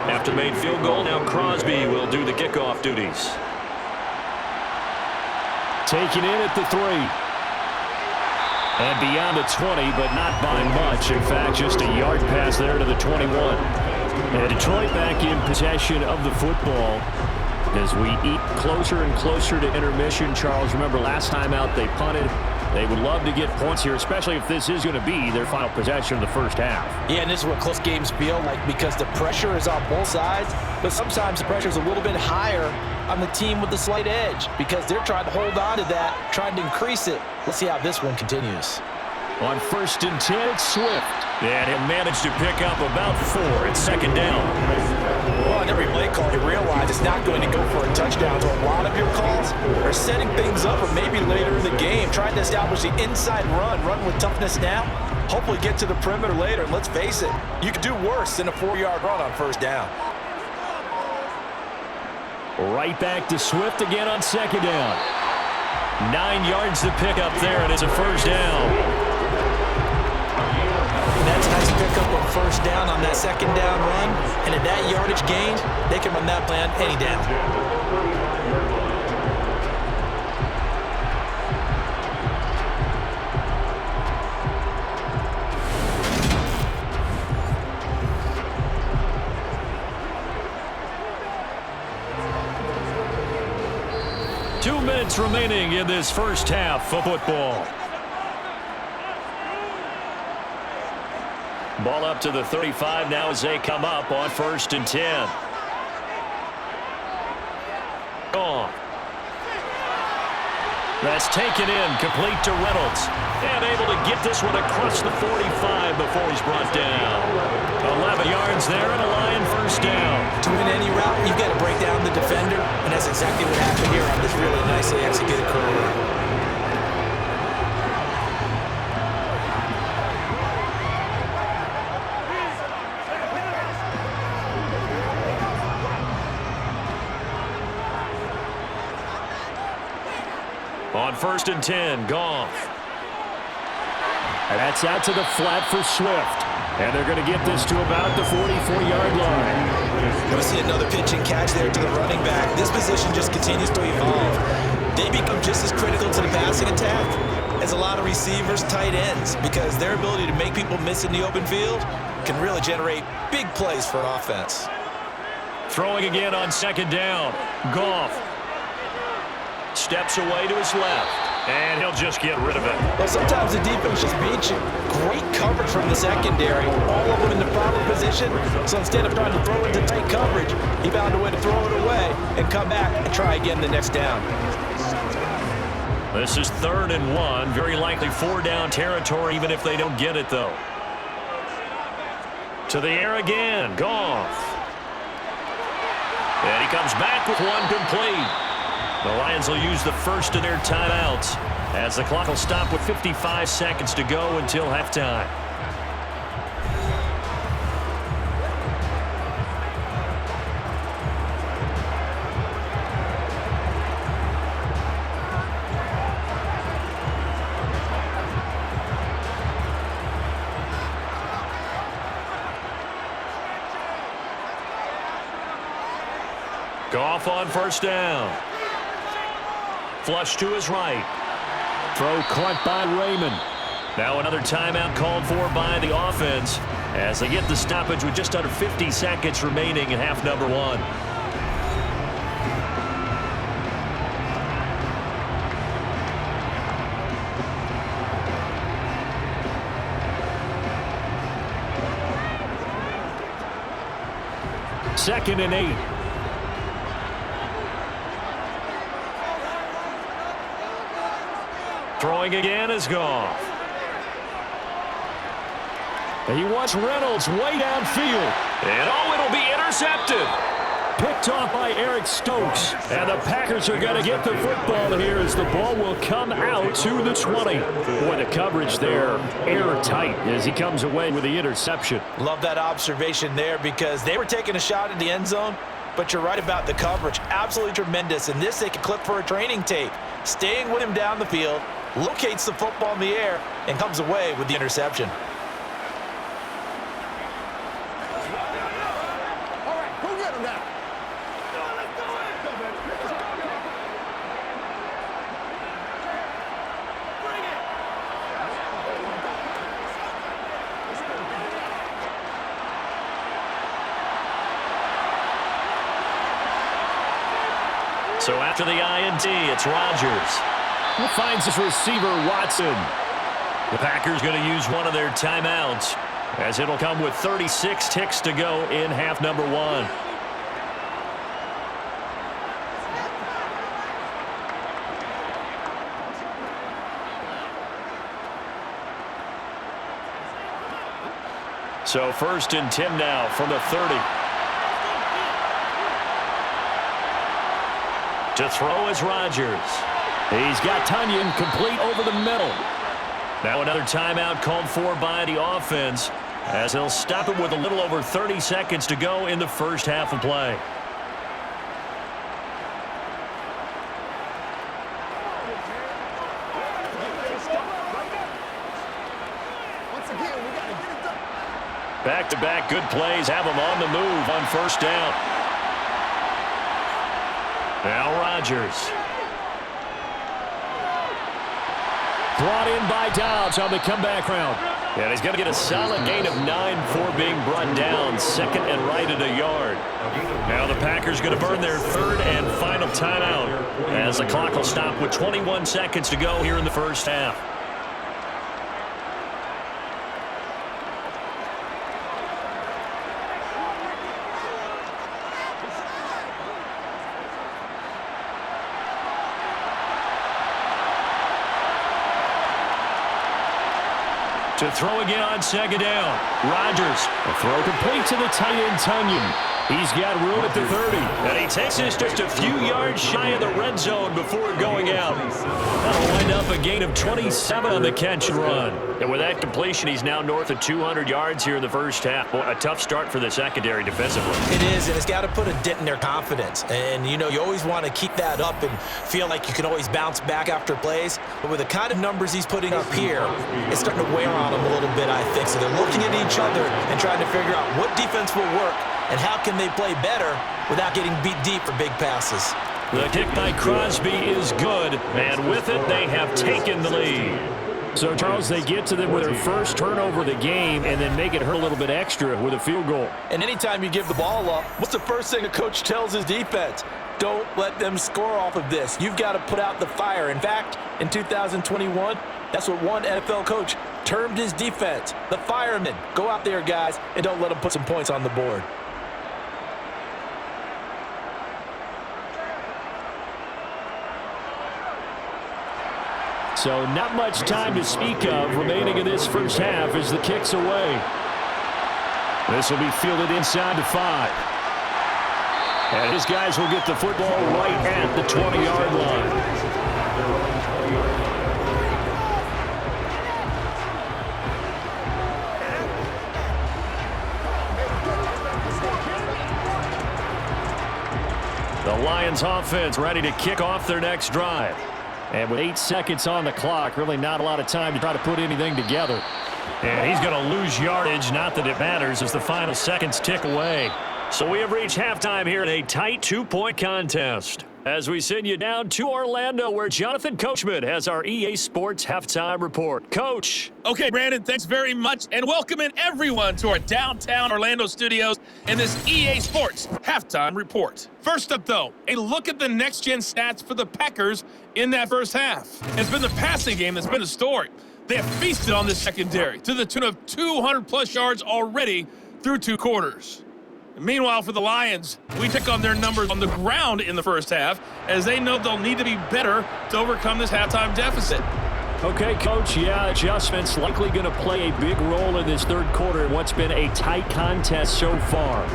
Speaker 2: After the made field goal, now Crosby will do the kickoff duties. Taken in at the 3. And beyond the 20, but not by much. In fact, just a yard pass there to the 21. And Detroit back in possession of the football as we eat closer and closer to intermission. Charles, remember last time out they punted. They would love to get points here, especially if this is going to be their final possession of the first half.
Speaker 3: Yeah, and this is what close games feel like because the pressure is on both sides, but sometimes the pressure is a little bit higher on the team with the slight edge because they're trying to hold on to that, trying to increase it. Let's see how this one continues.
Speaker 2: On 1st and 10, it's Swift. And he'll manage to pick up about 4. It's 2nd down.
Speaker 3: Well, on every play call, you realize it's not going to go for a touchdown. So a lot of your calls are start setting things up, or maybe later in the game, trying to establish the inside run with toughness now, hopefully get to the perimeter later. And let's face it, you could do worse than a 4-yard run on first down.
Speaker 2: Right back to Swift again on second down. 9 yards to pick up there, and it's a first down.
Speaker 3: That's a nice pickup on first down on that second down run. And at that yardage gained, they can run that plan any down.
Speaker 2: Two minutes remaining in this first half of football. Ball up to the 35 now as they come up on 1st and 10. Gone. That's taken in, complete to Reynolds. And able to get this one across the 45 before he's brought down. 11 yards there and a Lion first down.
Speaker 3: To win any route, you've got to break down the defender, and that's exactly what happened here on this really nicely executed curl.
Speaker 2: On 1st and 10, Goff. And that's out to the flat for Swift. And they're going to get this to about the 44-yard line.
Speaker 3: We'll see another pitch and catch there to the running back. This position just continues to evolve. They become just as critical to the passing attack as a lot of receivers, tight ends, because their ability to make people miss in the open field can really generate big plays for offense.
Speaker 2: Throwing again on second down. Goff steps away to his left, and he'll just get rid of it.
Speaker 3: Well, sometimes the defense just beats you. Great coverage from the secondary. All of them in the proper position. So instead of trying to throw into tight coverage, he found a way to throw it away and come back and try again the next down.
Speaker 2: This is 3rd and 1. Very likely 4-down territory, even if they don't get it, though. To the air again. Goff. And he comes back with one complete. The Lions will use the first of their timeouts as the clock will stop with 55 seconds to go until halftime. Goff on first down. Flush to his right. Throw caught by Raymond. Now another timeout called for by the offense as they get the stoppage with just under 50 seconds remaining in half number 1. Second and 8. Throwing again is Goff. And he wants Reynolds way downfield. And it'll be intercepted. Picked off by Eric Stokes. And the Packers are going to get the football here as the ball will come out to the 20. Boy, the coverage there airtight as he comes away with the interception.
Speaker 3: Love that observation there because they were taking a shot at the end zone, but you're right about the coverage. Absolutely tremendous. And this they can clip for a training tape. Staying with him down the field, locates the football in the air, and comes away with the interception.
Speaker 4: All right, go get him now. Bring it.
Speaker 2: So after the INT, it's Rodgers. He finds his receiver, Watson. The Packers going to use one of their timeouts as it'll come with 36 ticks to go in half number 1. So 1st and 10 now from the 30. To throw is Rodgers. He's got Tunyon complete over the middle. Now another timeout called for by the offense, as he'll stop it with a little over 30 seconds to go in the first half of play. Back-to-back good plays have him on the move on first down. Now Rodgers. Brought in by Dobbs on the comeback route. And he's going to get a solid gain of 9 before being brought down. Second and right at a yard. Now the Packers going to burn their third and final timeout, as the clock will stop with 21 seconds to go here in the first half. To throw again on second down. Rodgers. A throw complete to the tight end, Tunyon. He's got room at the 30. And he takes this just a few yards shy of the red zone before going out. That'll wind up a gain of 27 on the catch and run. And with that completion, he's now north of 200 yards here in the first half. Boy, a tough start for the secondary defensively.
Speaker 3: It is, and it's got to put a dent in their confidence. And, you know, you always want to keep that up and feel like you can always bounce back after plays. But with the kind of numbers he's putting up here, it's starting to wear on them a little bit, I think. So they're looking at each other and trying to figure out what defense will work and how can they play better without getting beat deep for big passes.
Speaker 2: The kick by Crosby is good, and with it, they have taken the lead.
Speaker 6: So, Charles, they get to them with their first turnover of the game and then make it hurt a little bit extra with a field goal.
Speaker 3: And anytime you give the ball up, what's the first thing a coach tells his defense? Don't let them score off of this. You've got to put out the fire. In fact, in 2021, that's what one NFL coach termed his defense, the firemen. Go out there, guys, and don't let them put some points on the board.
Speaker 6: So not much time to speak of remaining in this first half as the kick's away. This will be fielded inside the 5. And his guys will get the football right at the 20-yard line.
Speaker 2: The Lions offense ready to kick off their next drive.
Speaker 6: And with 8 seconds on the clock, really not a lot of time to try to put anything together.
Speaker 2: And he's going to lose yardage, not that it matters, as the final seconds tick away. So we have reached halftime here in a tight 2-point contest, as we send you down to Orlando, where Jonathan Coachman has our EA Sports Halftime Report. Coach.
Speaker 7: Okay, Brandon, thanks very much, and welcoming everyone to our downtown Orlando studios in this EA Sports Halftime Report. First up, though, a look at the next-gen stats for the Packers in that first half. It's been the passing game that's been the story. They have feasted on this secondary to the tune of 200-plus yards already through 2 quarters. Meanwhile, for the Lions, we took on their numbers on the ground in the first half, as they know they'll need to be better to overcome this halftime deficit.
Speaker 6: Okay, Coach, yeah, adjustments likely going to play a big role in this third quarter in what's been a tight contest so far.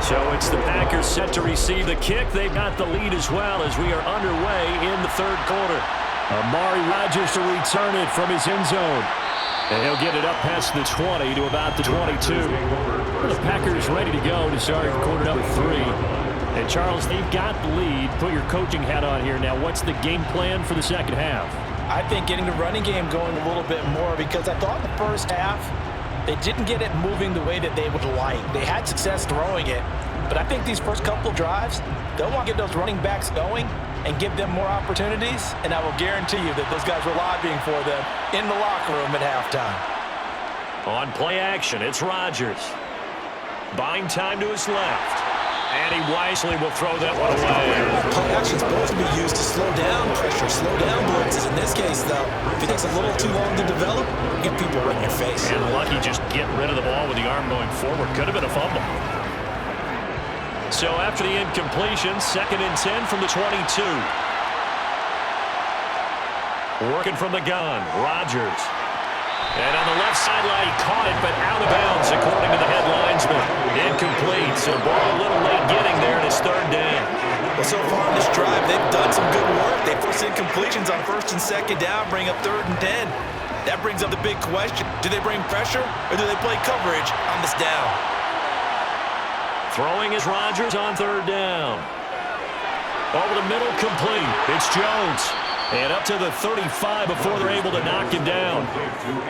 Speaker 2: So it's the Packers set to receive the kick. They've got the lead as well as we are underway in the third quarter.
Speaker 6: Amari Rodgers to return it from his end zone.
Speaker 2: And he'll get it up past the 20 to about the 22.
Speaker 6: The Packers ready to go to start quarter number 3.
Speaker 2: And Charles, they've got the lead.
Speaker 6: Put your coaching hat on here. Now, what's the game plan for the second half?
Speaker 3: I think getting the running game going a little bit more, because I thought in the first half they didn't get it moving the way that they would like. They had success throwing it, but I think these first couple drives, they'll want to get those running backs going and give them more opportunities, and I will guarantee you that those guys were lobbying for them in the locker room at halftime.
Speaker 2: On play action, it's Rodgers. Buying time to his left. And he wisely will throw that one away.
Speaker 3: Play action is supposed to be used to slow down pressure, slow down blitzes. In this case, though, if it takes a little too long to develop, you get people right in your face.
Speaker 2: And lucky just getting rid of the ball with the arm going forward. Could have been a fumble. So after the incompletion, 2nd and 10 from the 22. Working from the gun, Rodgers. And on the left sideline, he caught it, but out of bounds, according to the head linesman. Incomplete, so the ball a little late getting there, and it's 3rd down.
Speaker 3: Well, so far on this drive, they've done some good work. They force incompletions on 1st and 2nd down, bring up 3rd and 10. That brings up the big question. Do they bring pressure, or do they play coverage on this down?
Speaker 2: Throwing is Rodgers on 3rd down. Over the middle, complete. It's Jones. And up to the 35 before they're able to knock him down.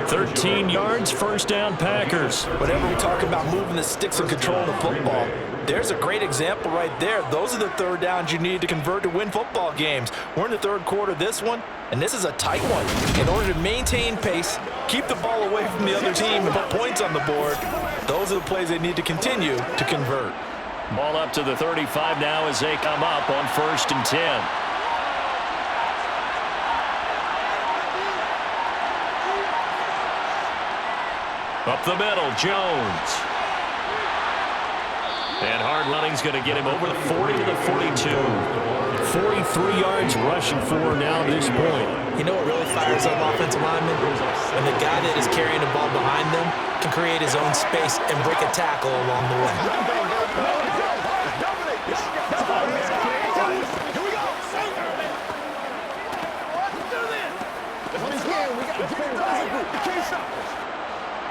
Speaker 2: 13 yards, 1st down, Packers.
Speaker 3: Whenever we talk about moving the sticks and controlling the football, there's a great example right there. Those are the 3rd downs you need to convert to win football games. We're in the 3rd quarter of this one, and this is a tight one. In order to maintain pace, keep the ball away from the other team, and put points on the board, those are the plays they need to continue to convert.
Speaker 2: Ball up to the 35 now as they come up on 1st and 10. Up the middle, Jones. And hard running is going to get him over the 40 to the 42. 43 yards rushing for now at this point.
Speaker 3: You know what really fires up offensive linemen? When the guy that is carrying the ball behind them can create his own space and break a tackle along the way.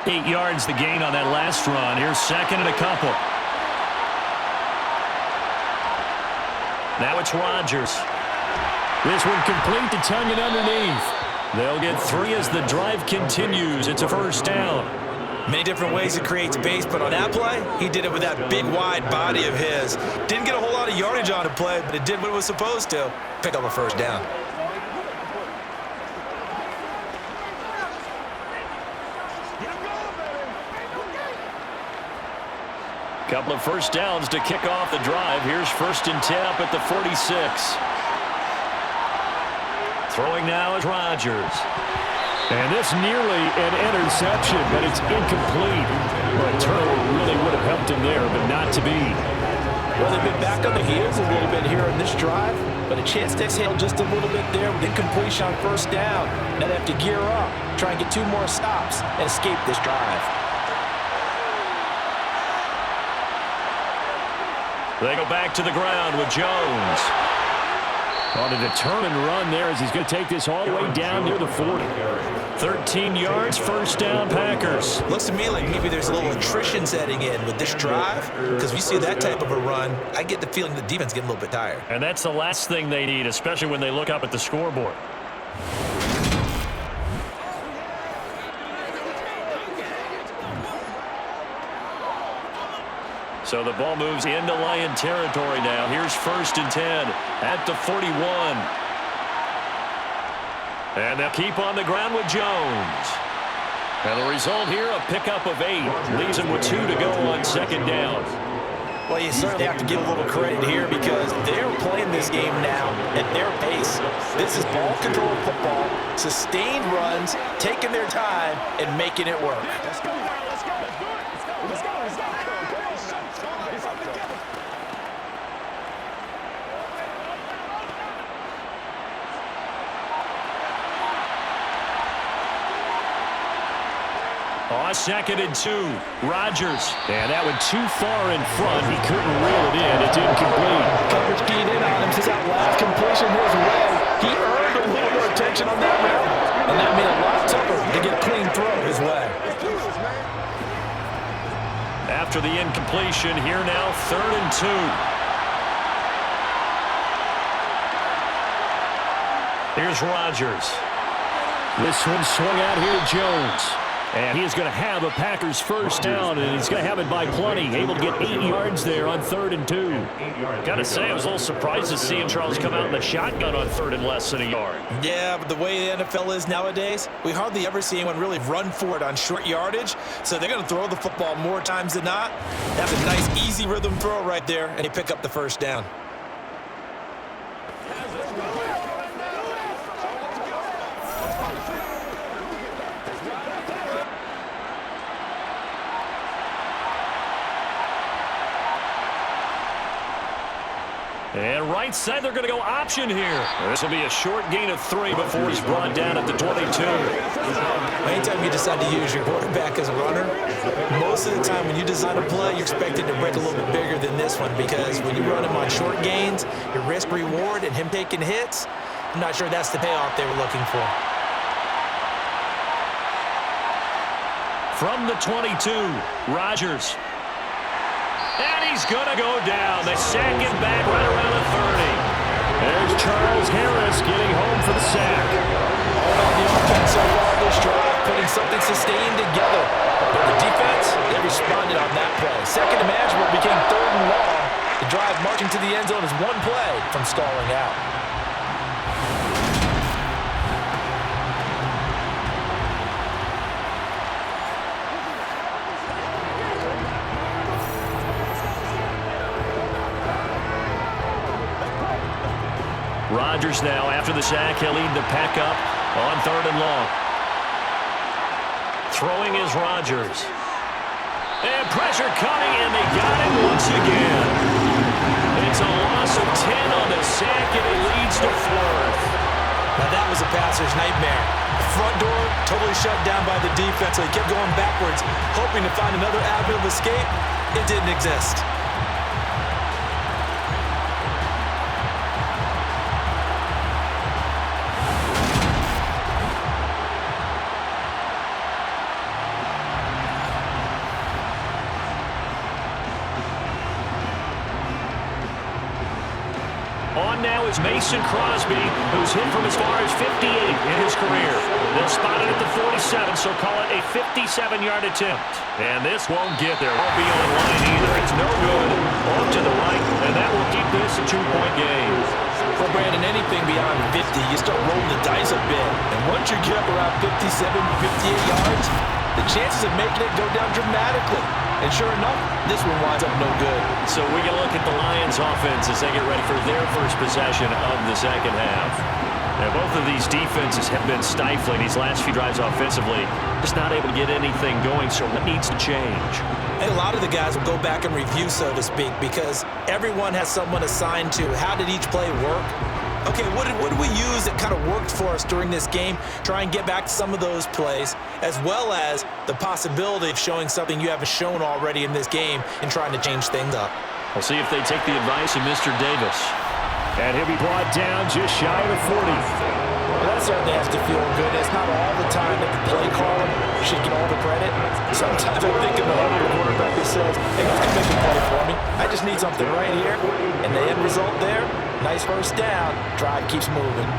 Speaker 2: Here 8 yards the gain on that last run. Here's 2nd and a couple. Now it's Rodgers. This one complete to Tunyon underneath. They'll get 3 as the drive continues. It's a 1st down.
Speaker 3: Many different ways to create space, but on that play, he did it with that big, wide body of his. Didn't get a whole lot of yardage on the play, but it did what it was supposed to. Pick up a 1st down.
Speaker 2: Couple of 1st downs to kick off the drive. Here's 1st and 10 up at the 46. Throwing now is Rodgers.
Speaker 6: And this nearly an interception, but it's incomplete. Well, a turnover really would have helped him there, but not to be.
Speaker 3: Well, they've been back on the heels a little bit here on this drive, but a chance to exhale just a little bit there with incompletion on 1st down. Now they have to gear up, try and get 2 more stops, and escape this drive.
Speaker 2: They go back to the ground with Jones.
Speaker 6: On a determined run there as he's going to take this all the way down near the 40.
Speaker 2: 13 yards, 1st down, Packers.
Speaker 3: Looks to me like maybe there's a little attrition setting in with this drive, because we see that type of a run, I get the feeling the defense getting a little bit tired.
Speaker 2: And that's the last thing they need, especially when they look up at the scoreboard. So the ball moves into Lion territory now. Here's 1st and 10 at the 41. And they'll keep on the ground with Jones. And the result here, a pickup of 8. Leaves them with 2 to go on 2nd down.
Speaker 3: Well, you certainly have to give a little credit here because they're playing this game now at their pace. This is ball control football, sustained runs, taking their time, and making it work.
Speaker 4: Let's go, let's go, let's go, let's go, let's go.
Speaker 2: On 2nd and 2, Rodgers. And that one too far in front. He couldn't reel it in. It's incomplete.
Speaker 3: Coverage keyed in on him since that last completion his way. He earned a little more attention on that route, and that made it a lot tougher to get a clean throw his way.
Speaker 2: After the incompletion, here now 3rd and 2. Here's Rodgers.
Speaker 6: This one swung out here to Jones. And he is going to have a Packers first down, and he's going to have it by plenty. Able to get 8 yards there on 3rd and 2.
Speaker 2: Got to say, I was a little surprised to see him, Charles, come out in the shotgun on 3rd and less than a yard.
Speaker 3: Yeah, but the way the NFL is nowadays, we hardly ever see anyone really run for it on short yardage. So they're going to throw the football more times than not. That's a nice, easy rhythm throw right there, and he pick up the first down.
Speaker 6: And right side, they're going to go option here. This will be a short gain of 3 before he's brought down at the 22.
Speaker 3: Anytime you decide to use your quarterback as a runner, most of the time when you design a play, you're expected to break a little bit bigger than this one, because when you run him on short gains, your risk-reward and him taking hits, I'm not sure that's the payoff they were looking for.
Speaker 6: From the 22, Rodgers. And he's going to go down. They sack him back right around the 30. There's Charles Harris getting home for the sack.
Speaker 3: All on the offense so far this drive, putting something sustained together. But the defense, they responded on that play. Second and manageable became 3rd and long. The drive marching to the end zone is one play from stalling out.
Speaker 6: Rodgers now, after the sack, he'll lead the pack up on 3rd and long. Throwing is Rodgers. And pressure coming, and they got him once again. It's a loss of 10 on the sack, and it leads to 4th.
Speaker 3: Now that was a passer's nightmare. The front door totally shut down by the defense, so he kept going backwards, hoping to find another avenue of escape. It didn't exist.
Speaker 6: On now is Mason Crosby, who's hit from as far as 58 in his career. They'll spot it at the 47, so call it a 57-yard attempt. And this won't get there. Won't be on line either. It's no good. Off to the right, and that will keep this a 2-point game.
Speaker 3: For Brandon, anything beyond 50, you start rolling the dice a bit. And once you get up around 57, 58 yards, the chances of making it go down dramatically. And sure enough, this one winds up no good.
Speaker 6: So we can look at the Lions offense as they get ready for their first possession of the second half. Now, both of these defenses have been stifling these last few drives offensively. Just not able to get anything going, so what needs to change?
Speaker 3: And a lot of the guys will go back and review, so to speak, because everyone has someone assigned to how did each play work. Okay, what did we use that kind of worked for us during this game? Try and get back to some of those plays, as well as the possibility of showing something you haven't shown already in this game and trying to change things up.
Speaker 6: We'll see if they take the advice of Mr. Davis. And he'll be brought down just shy of the 40.
Speaker 3: Well, that certainly has to feel good. It's not all the time that the play caller should get all the credit. Sometimes I think of the humble quarterback that says, hey, who's going to make a play for me? I just need something right here. And the end result there, nice first down. Drive keeps moving.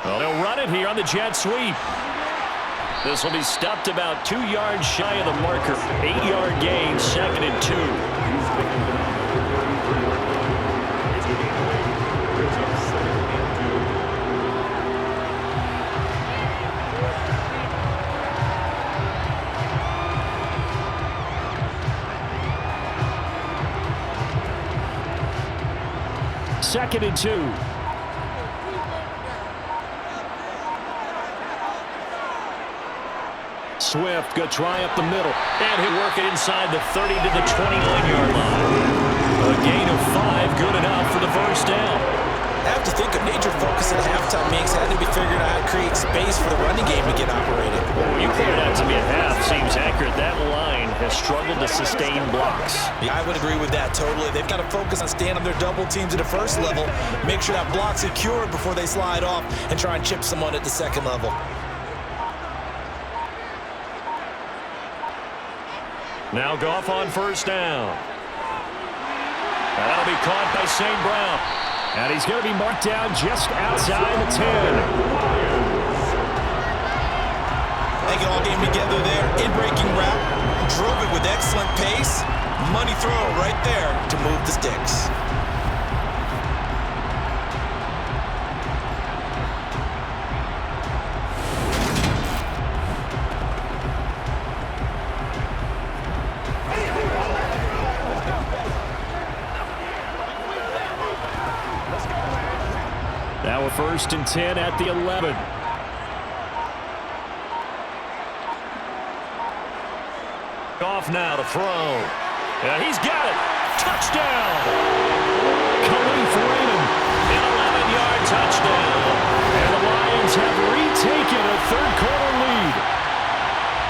Speaker 6: Well, they'll run it here on the jet sweep. This will be stopped about 2 yards shy of the marker. 8-yard gain, 2nd and 2. Second and 2. Swift going to try up the middle. And he'll work it inside the 30 to the 29-yard line. A gain of 5, good enough for the first down.
Speaker 3: I have to think a major focus at halftime means had to be figuring out how to create space for the running game to get operated.
Speaker 6: Well, you pointed out to me at half seems accurate. That line has struggled to sustain blocks.
Speaker 3: Yeah, I would agree with that totally. They've got to focus on staying on their double teams at the first level, make sure that block's secured before they slide off, and try and chip someone at the second level.
Speaker 6: Now Goff on first down. That'll be caught by St. Brown. And he's going to be marked down just outside the 10.
Speaker 3: They get all game together there. In-breaking route. Drove it with excellent pace. Money throw right there to move the sticks.
Speaker 6: Now a 1st and 10 at the 11. Off now to throw. And he's got it. Touchdown. Khalif Raymond. An 11-yard touchdown. And the Lions have retaken a third-quarter lead.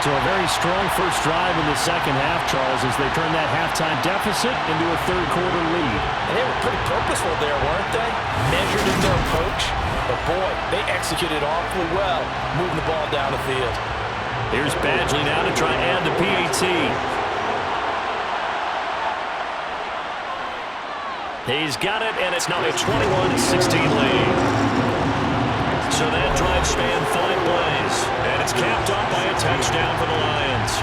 Speaker 6: So a very strong first drive in the second half, Charles, as they turn that halftime deficit into a third-quarter lead.
Speaker 3: And they were pretty purposeful there, weren't they? Measured in their approach. But, boy, they executed awfully well, moving the ball down the field.
Speaker 6: Here's Badgley now to try and add the PAT. He's got it, and it's now a 21-16 lead. So that drive spanned 5 plays, and it's capped off by a touchdown for the Lions.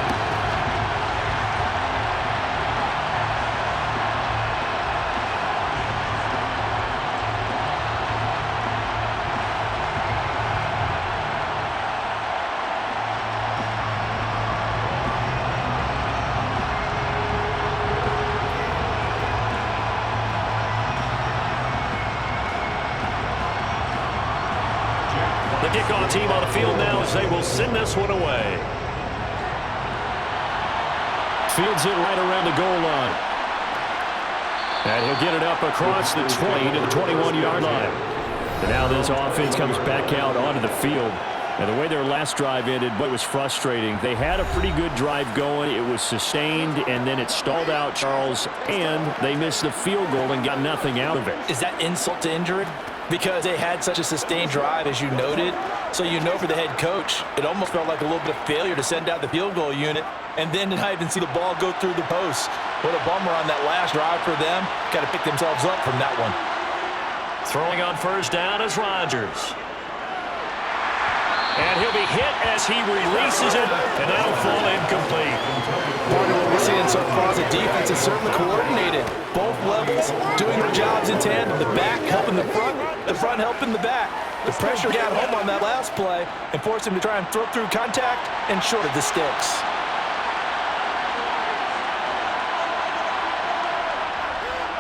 Speaker 6: The kickoff team on the field now as they will send this one away. Fields it right around the goal line. And he'll get it up across the 20 to the 21-yard line. And now this offense comes back out onto the field. And the way their last drive ended, boy, it was frustrating. They had a pretty good drive going. It was sustained, and then it stalled out, Charles, and they missed the field goal and got nothing out of it.
Speaker 3: Is that insult to injury? Because they had such a sustained drive, as you noted. So you know for the head coach, it almost felt like a little bit of failure to send out the field goal unit and then not even see the ball go through the post. What a bummer on that last drive for them. Got to pick themselves up from that one.
Speaker 6: Throwing on first down is Rodgers. And he'll be hit as he releases it, and that'll fall incomplete.
Speaker 3: Part of what we're seeing so far is the defense is certainly coordinated. Both levels doing their jobs in tandem. The back helping the front helping the back. The pressure got home on that last play and forced him to try and throw through contact and short of the sticks.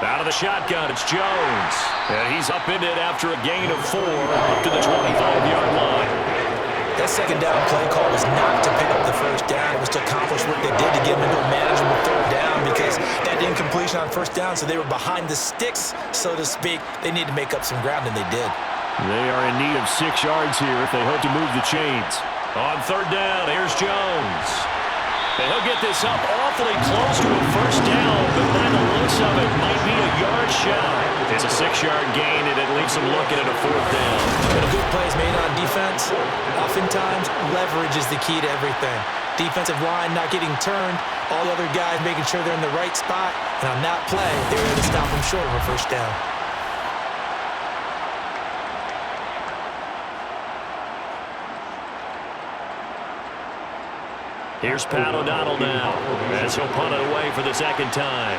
Speaker 6: Out of the shotgun, it's Jones. And he's up in it after a gain of 4 up to the 25-yard line.
Speaker 3: That second down play call was not to pick up the first down. It was to accomplish what they did to get them into a manageable third down because that incompletion on first down, so they were behind the sticks, so to speak. They need to make up some ground, and they did.
Speaker 6: They are in need of 6 yards here if they hope to move the chains. On third down, here's Jones. And he'll get this up awfully close to a first down, but by the looks of it, might be a yard shy. It's a 6-yard gain, and it leaves them looking at a fourth down.
Speaker 3: But a good play is made on defense. Oftentimes, leverage is the key to everything. Defensive line not getting turned, all the other guys making sure they're in the right spot, and on that play, they were able to stop them short of a first down.
Speaker 6: Here's Pat O'Donnell now as he'll punt it away for the second time.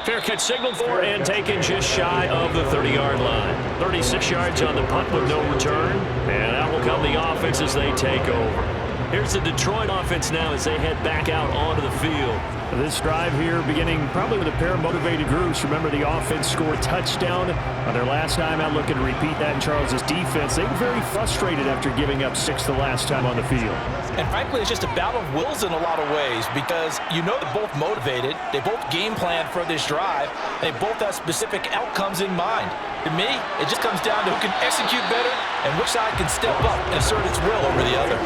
Speaker 6: Fair catch signaled for and taken just shy of the 30-yard line. 36 yards on the punt with no return. And out will come the offense as they take over. Here's the Detroit offense now as they head back out onto the field. This drive here beginning probably with a pair of motivated groups. Remember, the offense scored a touchdown on their last time out, looking to repeat that in Charles's defense. They were very frustrated after giving up 6 the last time on the field.
Speaker 3: And frankly, it's just a battle of wills in a lot of ways because you know they're both motivated. They both game planned for this drive. They both have specific outcomes in mind. To me, it just comes down to who can execute better and which side can step up and assert its will over the other.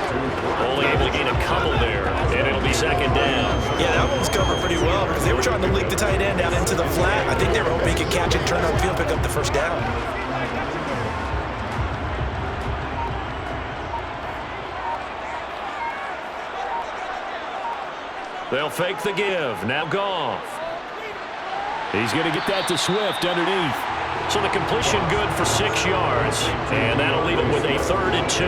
Speaker 6: Only able to gain a couple there, and it'll be second down.
Speaker 3: Yeah, that one was covered pretty well because they were trying to leak the tight end out into the flat. I think they were hoping he could catch it, turn upfield, pick up the first down.
Speaker 6: They'll fake the give. Now Goff. He's going to get that to Swift underneath. So the completion good for 6 yards. And that'll leave him with a 3rd and 2.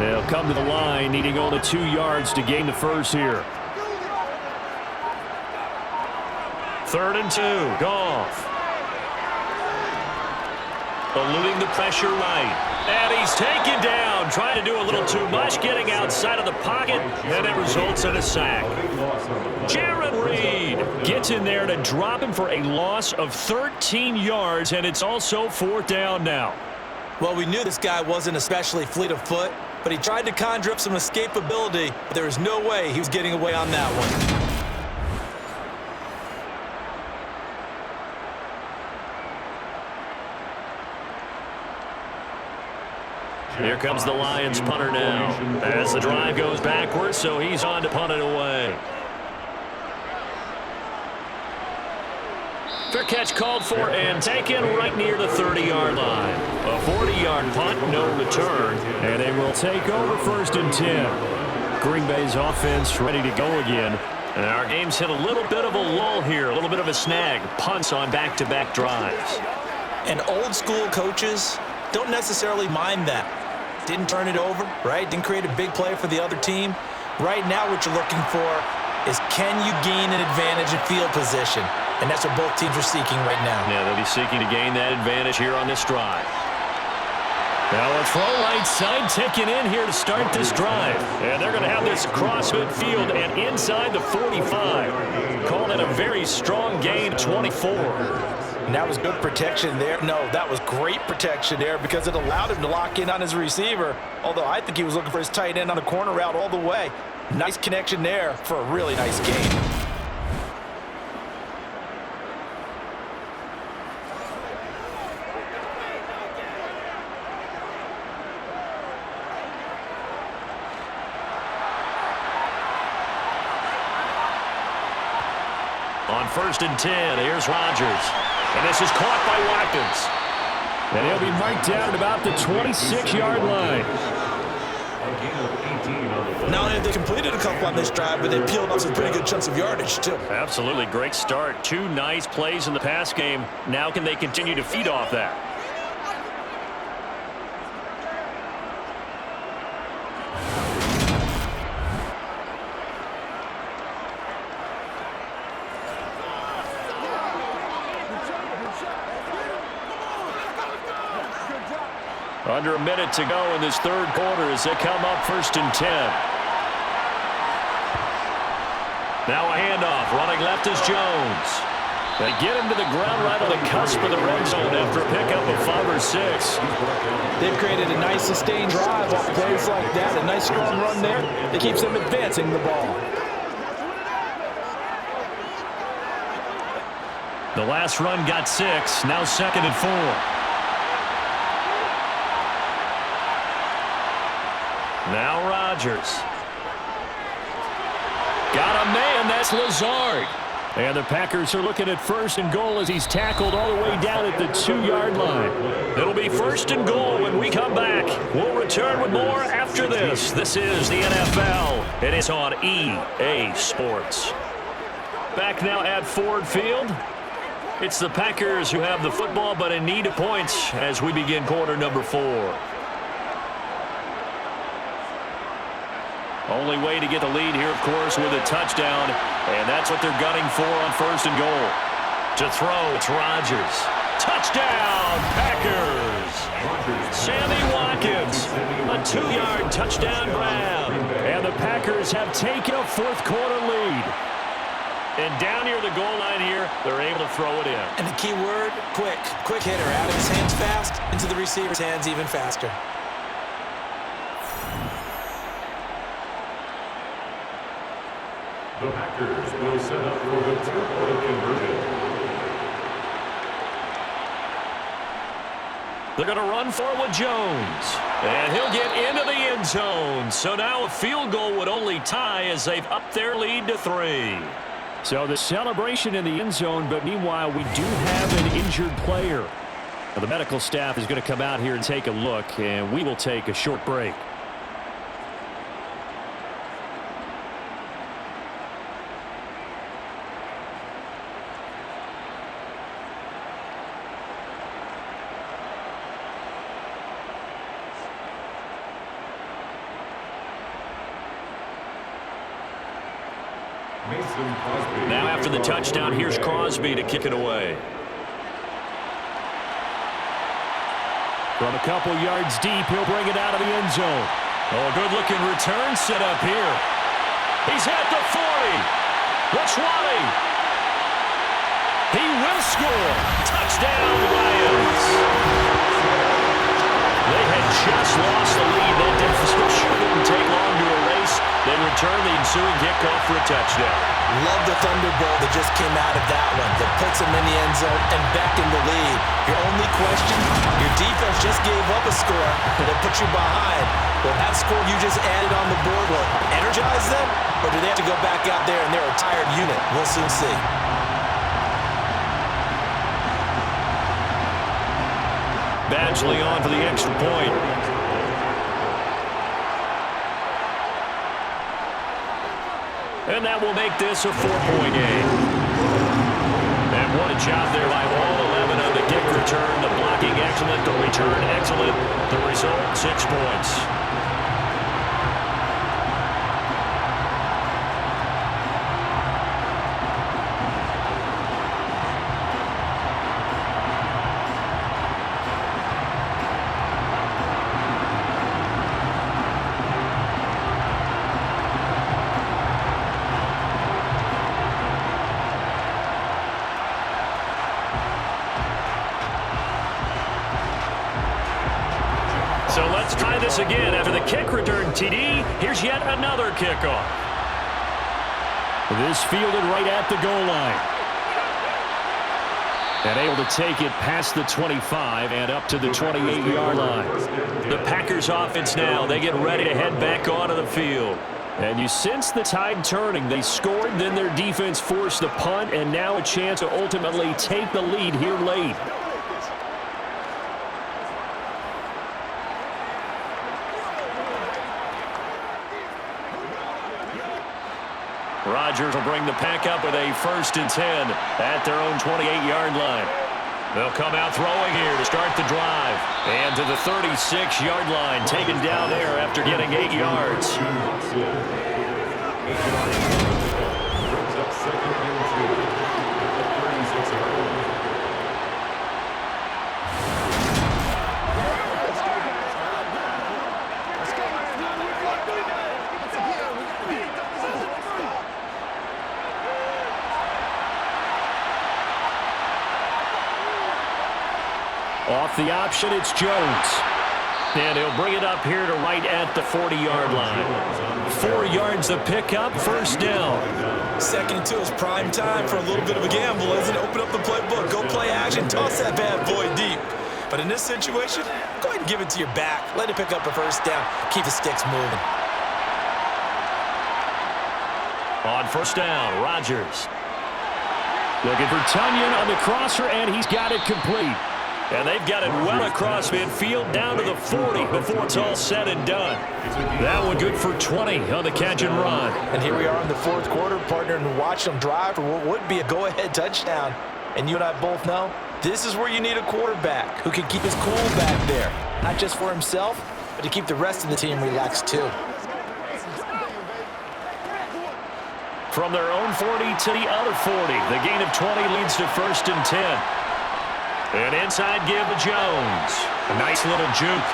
Speaker 6: They'll come to the line, needing only 2 yards to gain the first here. 3rd and 2. Goff. Eluding the pressure right. And he's taken down, trying to do a little too much, getting outside of the pocket, and it results in a sack. Jared Reed gets in there to drop him for a loss of 13 yards, and it's also 4th down now.
Speaker 3: Well, we knew this guy wasn't especially fleet of foot, but he tried to conjure up some escapability, but there was no way he was getting away on that one.
Speaker 6: Here comes the Lions punter now as the drive goes backwards, so he's on to punt it away. Fair catch called for and taken right near the 30-yard line. A 40-yard punt, no return, and they will take over 1st and 10. Green Bay's offense ready to go again. And our game's hit a little bit of a lull here, a little bit of a snag. Punts on back-to-back drives.
Speaker 3: And old school coaches don't necessarily mind that. Didn't turn it over, right? Didn't create a big play for the other team. Right now what you're looking for is can you gain an advantage in field position? And that's what both teams are seeking right now. Yeah, they'll be seeking to gain that advantage here on this drive.
Speaker 6: Now a throw right side taken in here to start this drive. And they're going to have this across midfield and inside the 45. Called it a very strong gain, 24.
Speaker 3: And that was good protection there. No, that was great protection there because it allowed him to lock in on his receiver. Although I think he was looking for his tight end on the corner route all the way. Nice connection there for a really nice gain.
Speaker 6: On 1st and 10, here's Rodgers. And this is caught by Watkins. And he'll be marked down at about the 26-yard line.
Speaker 3: Not only have they completed a couple on this drive, but they peeled off some pretty good chunks of yardage, too.
Speaker 6: Absolutely great start. 2 nice plays in the pass game. Now can they continue to feed off that? Under a minute to go in this 3rd quarter as they come up 1st and 10. Now a handoff. Running left is Jones. They get him to the ground right on the cusp of the red zone after a pickup of 5 or 6.
Speaker 3: They've created a nice sustained drive off plays like that. A nice strong run there that keeps them advancing the ball.
Speaker 6: The last run got 6. Now 2nd and 4. Now Rodgers. Got a man, that's Lazard. And the Packers are looking at 1st and goal as he's tackled all the way down at the 2-yard line. It'll be 1st and goal when we come back. We'll return with more after this. This is the NFL. It is on EA Sports. Back now at Ford Field. It's the Packers who have the football but in need of points as we begin quarter number 4. Only way to get the lead here, of course, with a touchdown, and that's what they're gunning for on 1st and goal. To throw, it's Rodgers. Touchdown, Packers! Sammy Watkins, a 2-yard touchdown grab. And the Packers have taken a 4th quarter lead. And down near the goal line here, they're able to throw it in.
Speaker 3: And the key word, quick. Quick hitter, out of his hands fast, into the receiver's hands even faster.
Speaker 8: The Packers will set up for the 2-point conversion.
Speaker 6: They're going to run forward Jones. And he'll get into the end zone. So now a field goal would only tie as they've upped their lead to 3. So the celebration in the end zone, but meanwhile we do have an injured player. Well, the medical staff is going to come out here and take a look, and we will take a short break.
Speaker 2: Now after the touchdown, here's Crosby to kick it away.
Speaker 6: From a couple yards deep, he'll bring it out of the end zone.
Speaker 2: Oh, good-looking return set up here. He's at the 40, the 20. He will score. Touchdown, Lions. They had just lost the lead. That deficit shouldn't take long to erase. Then return the ensuing kickoff for a touchdown.
Speaker 3: Love the thunderbolt that just came out of that one. That puts him in the end zone and back in the lead. Your only question, your defense just gave up a score that put you behind. Well, that score you just added on the board will energize them, or do they have to go back out there and they're a tired unit? We'll soon see.
Speaker 2: Badgley on for the extra point. And that will make this a 4-point game. And what a job there by all 11 on the kick return. The blocking excellent, the return excellent. The result, 6 points. So let's try this again. After the kick return, TD, here's yet another kickoff.
Speaker 6: This fielded right at the goal line. And able to take it past the 25 and up to the 28-yard line.
Speaker 2: The Packers offense now, they get ready to head back onto the field.
Speaker 6: And you sense the tide turning. They scored, then their defense forced the punt, and now a chance to ultimately take the lead here late.
Speaker 2: Rodgers will bring the pack up with a 1st and 10 at their own 28-yard line. They'll come out throwing here to start the drive. And to the 36-yard line, taken down there after getting 8 yards.
Speaker 6: Off the option, it's Jones.
Speaker 2: And he'll bring it up here to right at the 40-yard line. 4 yards to pick up, 1st down.
Speaker 3: 2nd and 2 is prime time for a little bit of a gamble, isn't it? Open up the playbook, go play action, toss that bad boy deep. But in this situation, go ahead and give it to your back. Let it pick up a 1st down. Keep the sticks moving.
Speaker 2: On 1st down, Rodgers.
Speaker 6: Looking for Tunyon on the crosser, and he's got it complete.
Speaker 2: And they've got it well across midfield down to the 40 before it's all said and done. That one good for 20 on the catch and run.
Speaker 3: And here we are in the 4th quarter, partner, and watch them drive for what would be a go-ahead touchdown. And you and I both know this is where you need a quarterback who can keep his cool back there. Not just for himself, but to keep the rest of the team relaxed too.
Speaker 2: From their own 40 to the other 40. The gain of 20 leads to 1st and 10. And inside give to Jones. A nice little juke.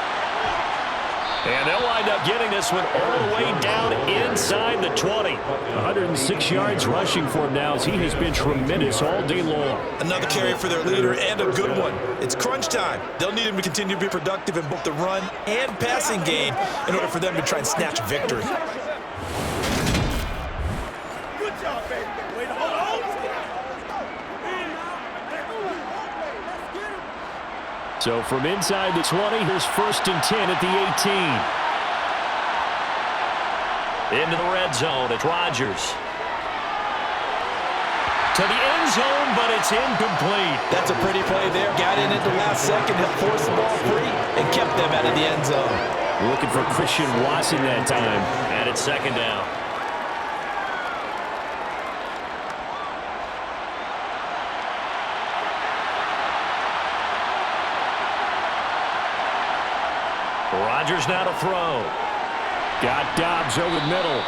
Speaker 2: And they'll wind up getting this one all the way down inside the 20.
Speaker 6: 106 yards rushing for him now as he has been tremendous all day long.
Speaker 3: Another carry for their leader and a good one. It's crunch time. They'll need him to continue to be productive in both the run and passing game in order for them to try and snatch a victory.
Speaker 4: Good job, baby. Way to hold on.
Speaker 6: So from inside the 20, here's 1st and 10 at the 18.
Speaker 2: Into the red zone, it's Rodgers. To the end zone, but it's incomplete.
Speaker 3: That's a pretty play there. Got in in at the last second to force the ball free and kept them out of the end zone.
Speaker 6: Looking for Christian Watson that time. And it's second down. Rodgers now to throw. Got Dobbs over the middle.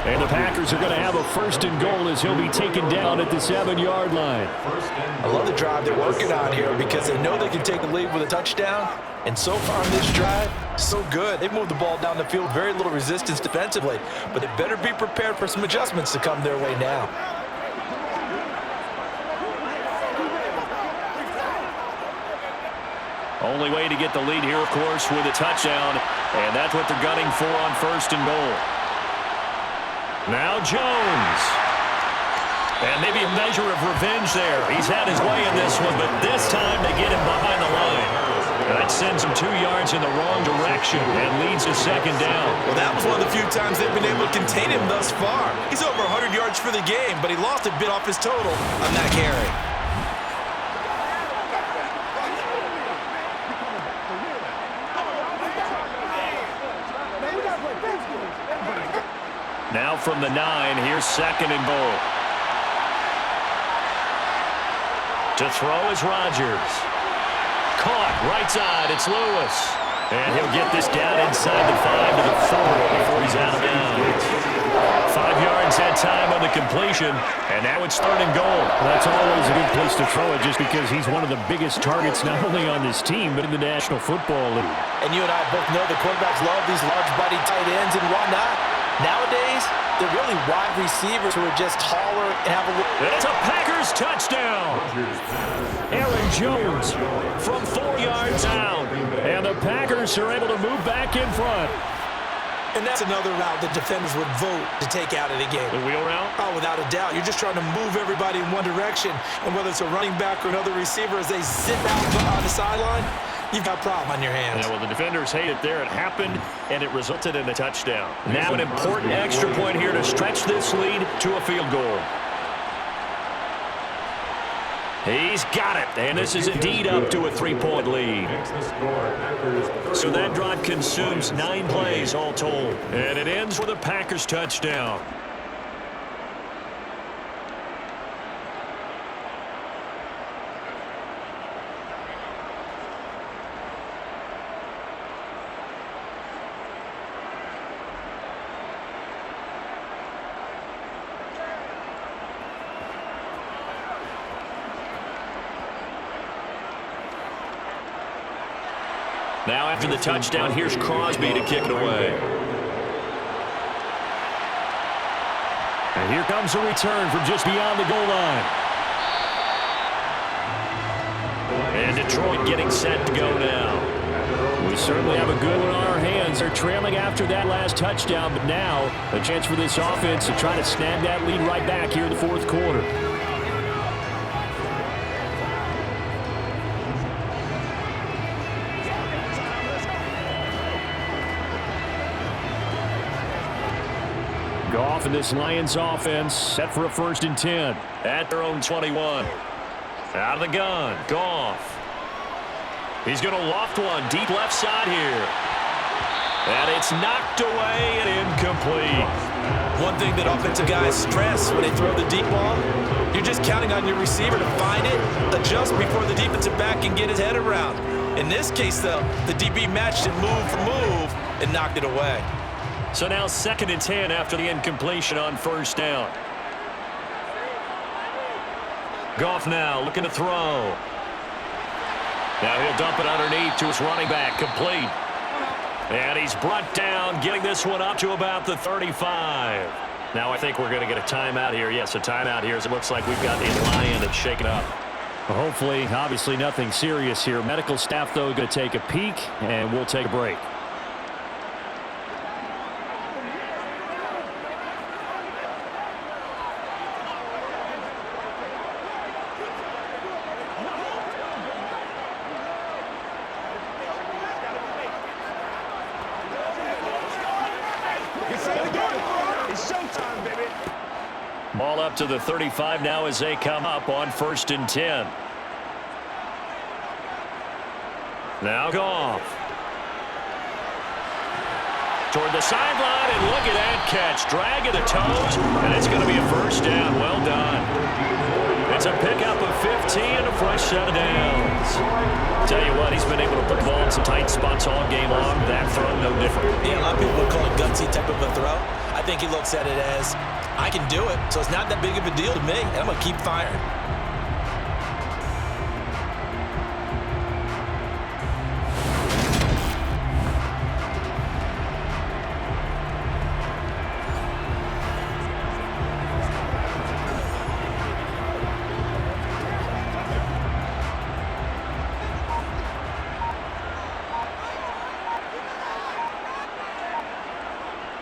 Speaker 6: And the Packers are going to have a first and goal as he'll be taken down at the 7-yard line.
Speaker 3: I love the drive they're working on here because they know they can take the lead with a touchdown. And so far in this drive, so good. They've moved the ball down the field, very little resistance defensively. But they better be prepared for some adjustments to come their way now.
Speaker 6: Only way to get the lead here, of course, with a touchdown. And that's what they're gunning for on first and goal. Now Jones. And maybe a measure of revenge there. He's had his way in this one, but this time they get him behind the line. That sends him 2 yards in the wrong direction and leads to second down.
Speaker 3: Well, that was one of the few times they've been able to contain him thus far. He's over 100 yards for the game, but he lost a bit off his total on that carry.
Speaker 6: Now from the 9, here's second and goal. To throw is Rodgers. Caught right side, it's Lewis. And he'll get this down inside the 5 to the 4 before he's out of bounds. 5 yards that time on the completion, and now it's third and goal.
Speaker 2: That's always a good place to throw it just because he's one of the biggest targets not only on this team but in the National Football League.
Speaker 3: And you and I both know the quarterbacks love these large-bodied tight ends and whatnot. Nowadays, they're really wide receivers who are just taller and have a little...
Speaker 6: It's a Packers touchdown. Aaron Jones from 4 yards out.
Speaker 2: And the Packers are able to move back in front.
Speaker 3: And that's another route that defenders would vote to take out of the game.
Speaker 6: The wheel route?
Speaker 3: Oh, without a doubt. You're just trying to move everybody in one direction. And whether it's a running back or another receiver, as they zip out on the sideline, you've got a problem on your hands.
Speaker 6: Yeah, well, the defenders hate it there. It happened, and it resulted in a touchdown. Now an important extra point here to stretch this lead to a field goal. He's got it, and this is indeed up to a 3-point lead. So that drive consumes 9 plays all told, and it ends with a Packers touchdown. Now after the touchdown, here's Crosby to kick it away.
Speaker 2: And here comes a return from just beyond the goal line.
Speaker 6: And Detroit getting set to go now.
Speaker 2: We certainly have a good one on our hands. They're trailing after that last touchdown, but now a chance for this offense to try to snag that lead right back here in the fourth quarter. Goff and this Lions offense set for a 1st and 10.
Speaker 6: At their own 21. Out of the gun, Goff. He's going to loft one deep left side here. And it's knocked away and incomplete.
Speaker 3: One thing that offensive guys stress when they throw the deep ball, you're just counting on your receiver to find it, adjust before the defensive back can get his head around. In this case, though, the DB matched it move for move and knocked it away.
Speaker 6: So now 2nd and 10 after the incompletion on 1st down. Goff now looking to throw. Now he'll dump it underneath to his running back, complete. And he's brought down, getting this one up to about the 35. Now I think we're going to get a timeout here. Yes, a timeout here as it looks like we've got a lion that's shaken up.
Speaker 2: Well, hopefully, obviously nothing serious here. Medical staff, though, going to take a peek, and we'll take a break.
Speaker 6: Ball up to the 35 now as they come up on 1st and 10.
Speaker 2: Now Goff. Toward the sideline, and look at that catch. Dragging the toes, and it's going to be a first down. Well done. It's a pickup of 15 and a fresh set of downs. Tell you what, he's been able to put the ball in some tight spots all game long. That throw, no different.
Speaker 3: Yeah, a lot of people would call it gutsy type of a throw. I think he looks at it as, I can do it, so it's not that big of a deal to me, and I'm going to keep firing.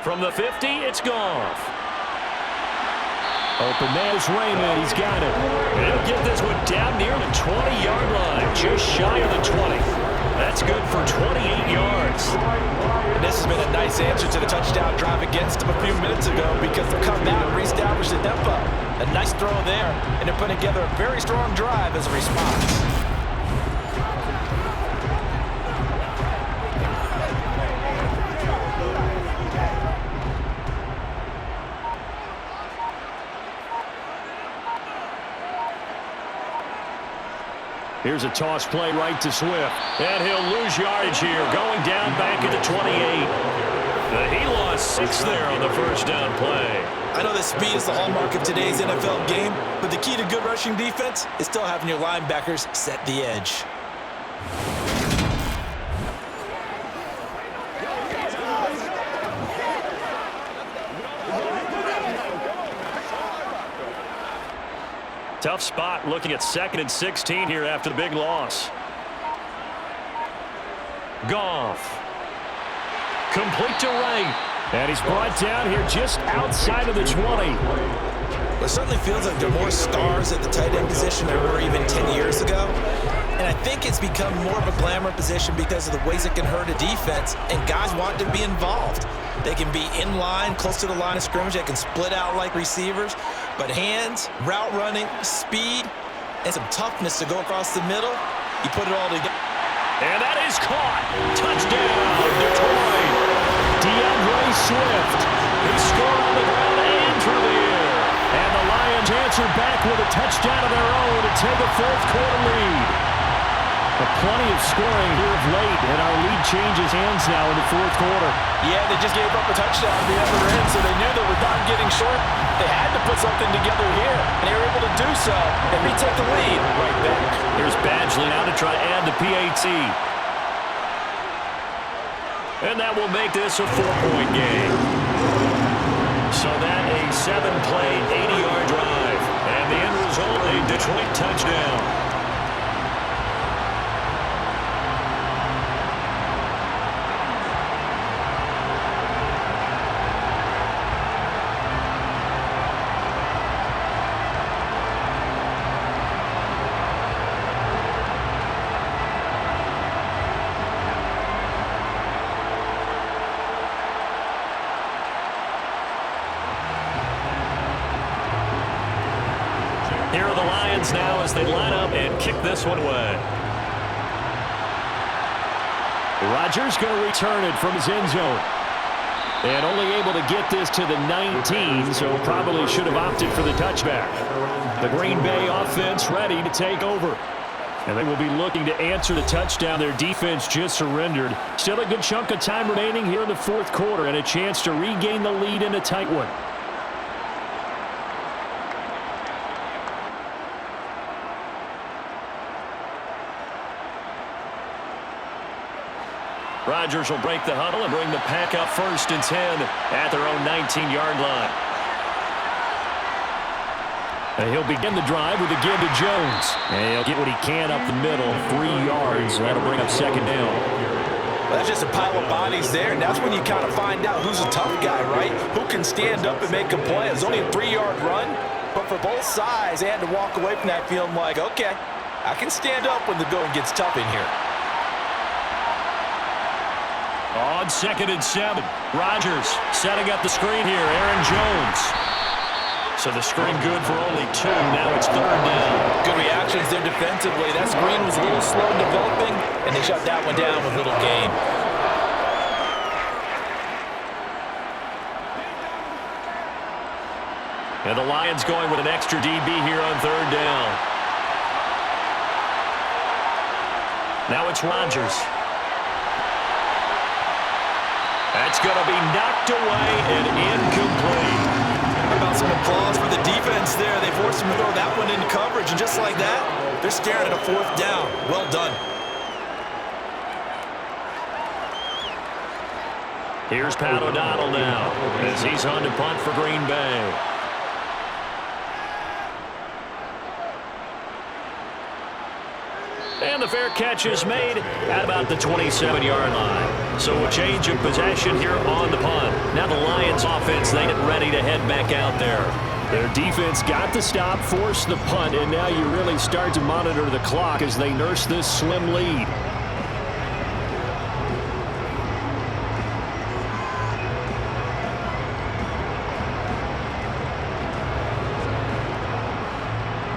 Speaker 2: From the 50, it's Goff. Open man is Raymond. He's got it. And he'll get this one down near the 20-yard line, just shy of the 20. That's good for 28 yards.
Speaker 3: And this has been a nice answer to the touchdown drive against them a few minutes ago because they've come out and reestablished the tempo. A nice throw there, and they're putting together a very strong drive as a response.
Speaker 2: Here's a toss play right to Swift. And he'll lose yardage here, going down back at the 28. He lost 6 there on the first down play.
Speaker 3: I know that speed is the hallmark of today's NFL game, but the key to good rushing defense is still having your linebackers set the edge.
Speaker 2: Tough spot looking at 2nd and 16 here after the big loss. Goff. Complete to right. And he's brought down here just outside of the 20.
Speaker 3: Well, it certainly feels like there are more stars at the tight end position than there were even 10 years ago. And I think it's become more of a glamour position because of the ways it can hurt a defense, and guys want to be involved. They can be in line, close to the line of scrimmage. They can split out like receivers. But hands, route running, speed, and some toughness to go across the middle, you put it all together.
Speaker 2: And that is caught. Touchdown, Detroit. DeAndre Swift. He scored on the ground and through the air. And the Lions answer back with a touchdown of their own to take a 4th quarter lead. But plenty of scoring here of late, and our lead changes hands now in the 4th quarter.
Speaker 3: Yeah, they just gave up a touchdown at the other end, so they knew that with time getting short, they had to put something together here, and they were able to do so, and retake the lead right back.
Speaker 2: Here's Badgley now to try to add the PAT. And that will make this a 4-point game. So that a 7-play, 80-yard drive. And the end result, a Detroit touchdown. Here are the Lions now as they line up and kick this one away. Rodgers going to return it from his end zone. And only able to get this to the 19, so probably should have opted for the touchback. The Green Bay offense ready to take over. And they will be looking to answer the touchdown their defense just surrendered. Still a good chunk of time remaining here in the 4th quarter and a chance to regain the lead in a tight one. Rodgers will break the huddle and bring the pack up 1st and 10 at their own 19-yard line. And he'll begin the drive with again to Jones. And he'll get what he can up the middle, 3 yards. That'll bring up 2nd down.
Speaker 3: Well, that's just a pile of bodies there, and that's when you kind of find out who's a tough guy, right? Who can stand up and make a play. It's only a 3-yard run, but for both sides, they had to walk away from that feeling like, okay, I can stand up when the going gets tough in here.
Speaker 2: On 2nd and 7, Rodgers setting up the screen here. Aaron Jones. So the screen good for only 2. Now it's 3rd down.
Speaker 3: Good reactions there defensively. That screen was a little slow in developing, and they shut that one down with little gain.
Speaker 2: And the Lions going with an extra DB here on third down. Now it's Rodgers. That's going to be knocked away and incomplete.
Speaker 3: How about some applause for the defense there? They forced him to throw that one into coverage, and just like that, they're staring at a fourth down. Well done.
Speaker 2: Here's Pat O'Donnell now as he's on to punt for Green Bay. And the fair catch is made at about the 27-yard line. So a change of possession here on the punt. Now the Lions offense, they get ready to head back out there.
Speaker 6: Their defense got the stop, forced the punt, and now you really start to monitor the clock as they nurse this slim lead.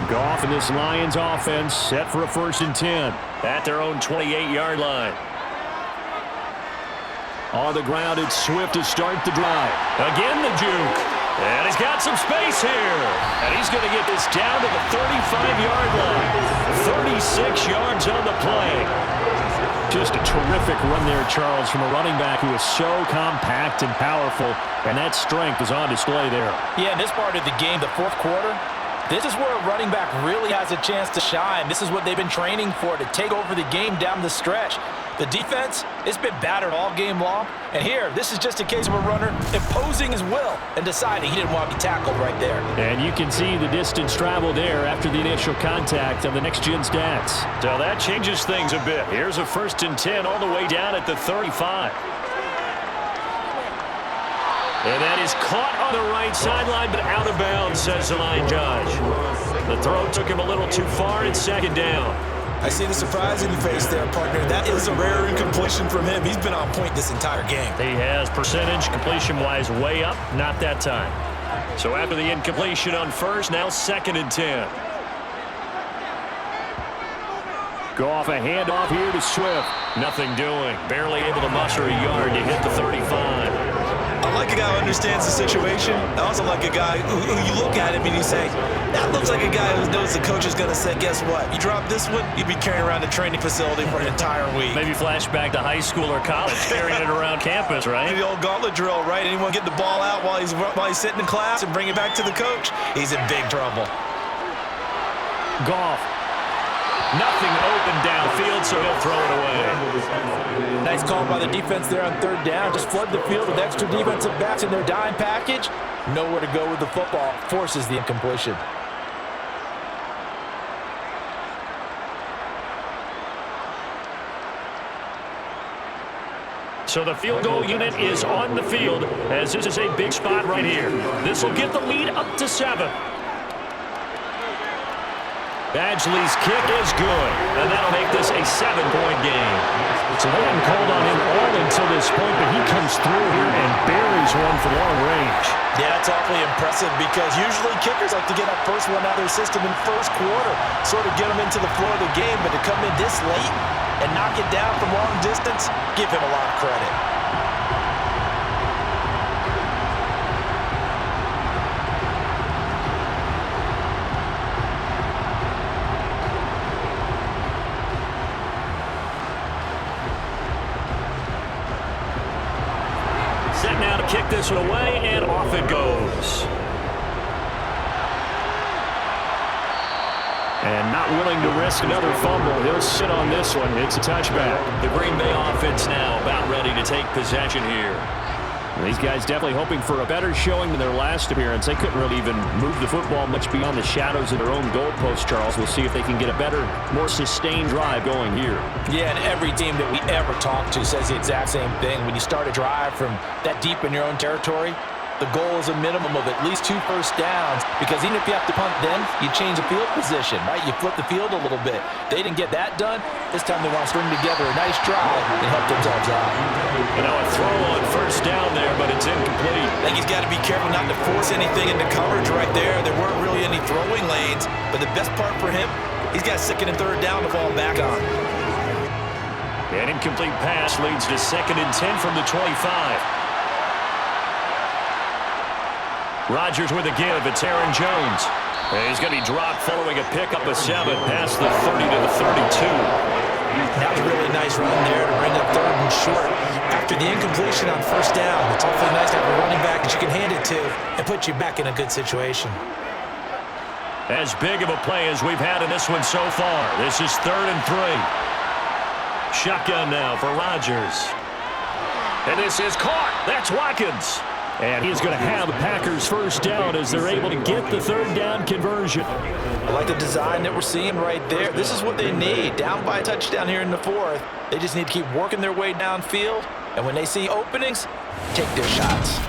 Speaker 6: Goff and this Lions offense set for a 1st and 10.
Speaker 2: At their own 28-yard line.
Speaker 6: On the ground, it's Swift to start the drive.
Speaker 2: Again the juke. And he's got some space here. And he's going to get this down to the 35-yard line. 36 yards on the play.
Speaker 6: Just a terrific run there, Charles, from a running back who is so compact and powerful, and that strength is on display there.
Speaker 3: Yeah, in this part of the game, the fourth quarter, this is where a running back really has a chance to shine. This is what they've been training for, to take over the game down the stretch. The defense, it's been battered all game long. And here, this is just a case of a runner imposing his will and deciding he didn't want to be tackled right there.
Speaker 6: And you can see the distance traveled there after the initial contact on the next-gen stats.
Speaker 2: So that changes things a bit. Here's a 1st and 10 all the way down at the 35. And that is caught on the right sideline, but out of bounds, says the line judge. The throw took him a little too far. It's 2nd down.
Speaker 3: I see the surprise in your face there, partner. That is a rare incompletion from him. He's been on point this entire game.
Speaker 2: He has percentage, completion-wise, way up. Not that time. So after the incompletion on 1st, now 2nd and 10.
Speaker 6: Goff a handoff here to Swift.
Speaker 2: Nothing doing. Barely able to muster a yard to hit the 35.
Speaker 3: I like a guy who understands the situation. I also like a guy who you look at him and you say, that looks like a guy who knows the coach is going to say, guess what? You drop this one, you'd be carrying around a training facility for an entire week.
Speaker 2: Maybe flashback to high school or college, carrying it around campus, right?
Speaker 3: The old gauntlet drill, right? Anyone get the ball out while he's sitting in class and bring it back to the coach? He's in big trouble.
Speaker 6: Goff.
Speaker 2: Nothing open downfield, so he'll throw it away.
Speaker 3: Nice call by the defense there on 3rd down. Just flood the field with extra defensive backs in their dime package. Nowhere to go with the football. Forces the incompletion.
Speaker 2: So the field goal unit is on the field, as this is a big spot right here. This will get the lead up to 7. Badgley's kick is good, and that'll make this a 7-point game.
Speaker 6: So they haven't called on him all until this point, but he comes through here and buries one from long range.
Speaker 3: Yeah, it's awfully impressive because usually kickers like to get that first one out of their system in first quarter, sort of get them into the flow of the game, but to come in this late and knock it down from long distance, give him a lot of credit.
Speaker 2: Set now to kick this one away, and off it goes.
Speaker 6: And not willing to risk another fumble. He'll sit on this one. It's a touchback.
Speaker 2: The Green Bay offense now about ready to take possession here.
Speaker 6: And these guys definitely hoping for a better showing than their last appearance. They couldn't really even move the football much beyond the shadows of their own goalpost, Charles. We'll see if they can get a better, more sustained drive going here.
Speaker 3: Yeah, and every team that we ever talk to says the exact same thing. When you start a drive from that deep in your own territory, the goal is a minimum of at least 2 first downs, because even if you have to punt then, you change the field position, right? You flip the field a little bit. They didn't get that done. This time they want to string together a nice drive and help themselves out.
Speaker 2: You know, a throw on first down there, but it's incomplete.
Speaker 3: I think he's got to be careful not to force anything into coverage right there. There weren't really any throwing lanes, but the best part for him, he's got 2nd and 3rd down to fall back on.
Speaker 2: An incomplete pass leads to 2nd and 10 from the 25. Rodgers with a give. It's Aaron Jones. And he's going to be dropped following a pickup of 7 past the 30 to the 32.
Speaker 3: That was a really nice run there to bring up 3rd and short. After the incompletion on 1st down, it's awfully nice to have a running back that you can hand it to and put you back in a good situation.
Speaker 2: As big of a play as we've had in this one so far. This is 3rd and 3. Shotgun now for Rodgers. And this is caught. That's Watkins.
Speaker 6: And he's going to have the Packers first down as they're able to get the 3rd down conversion.
Speaker 3: I like the design that we're seeing right there. This is what they need. Down by a touchdown here in the 4th. They just need to keep working their way downfield. And when they see openings, take their shots.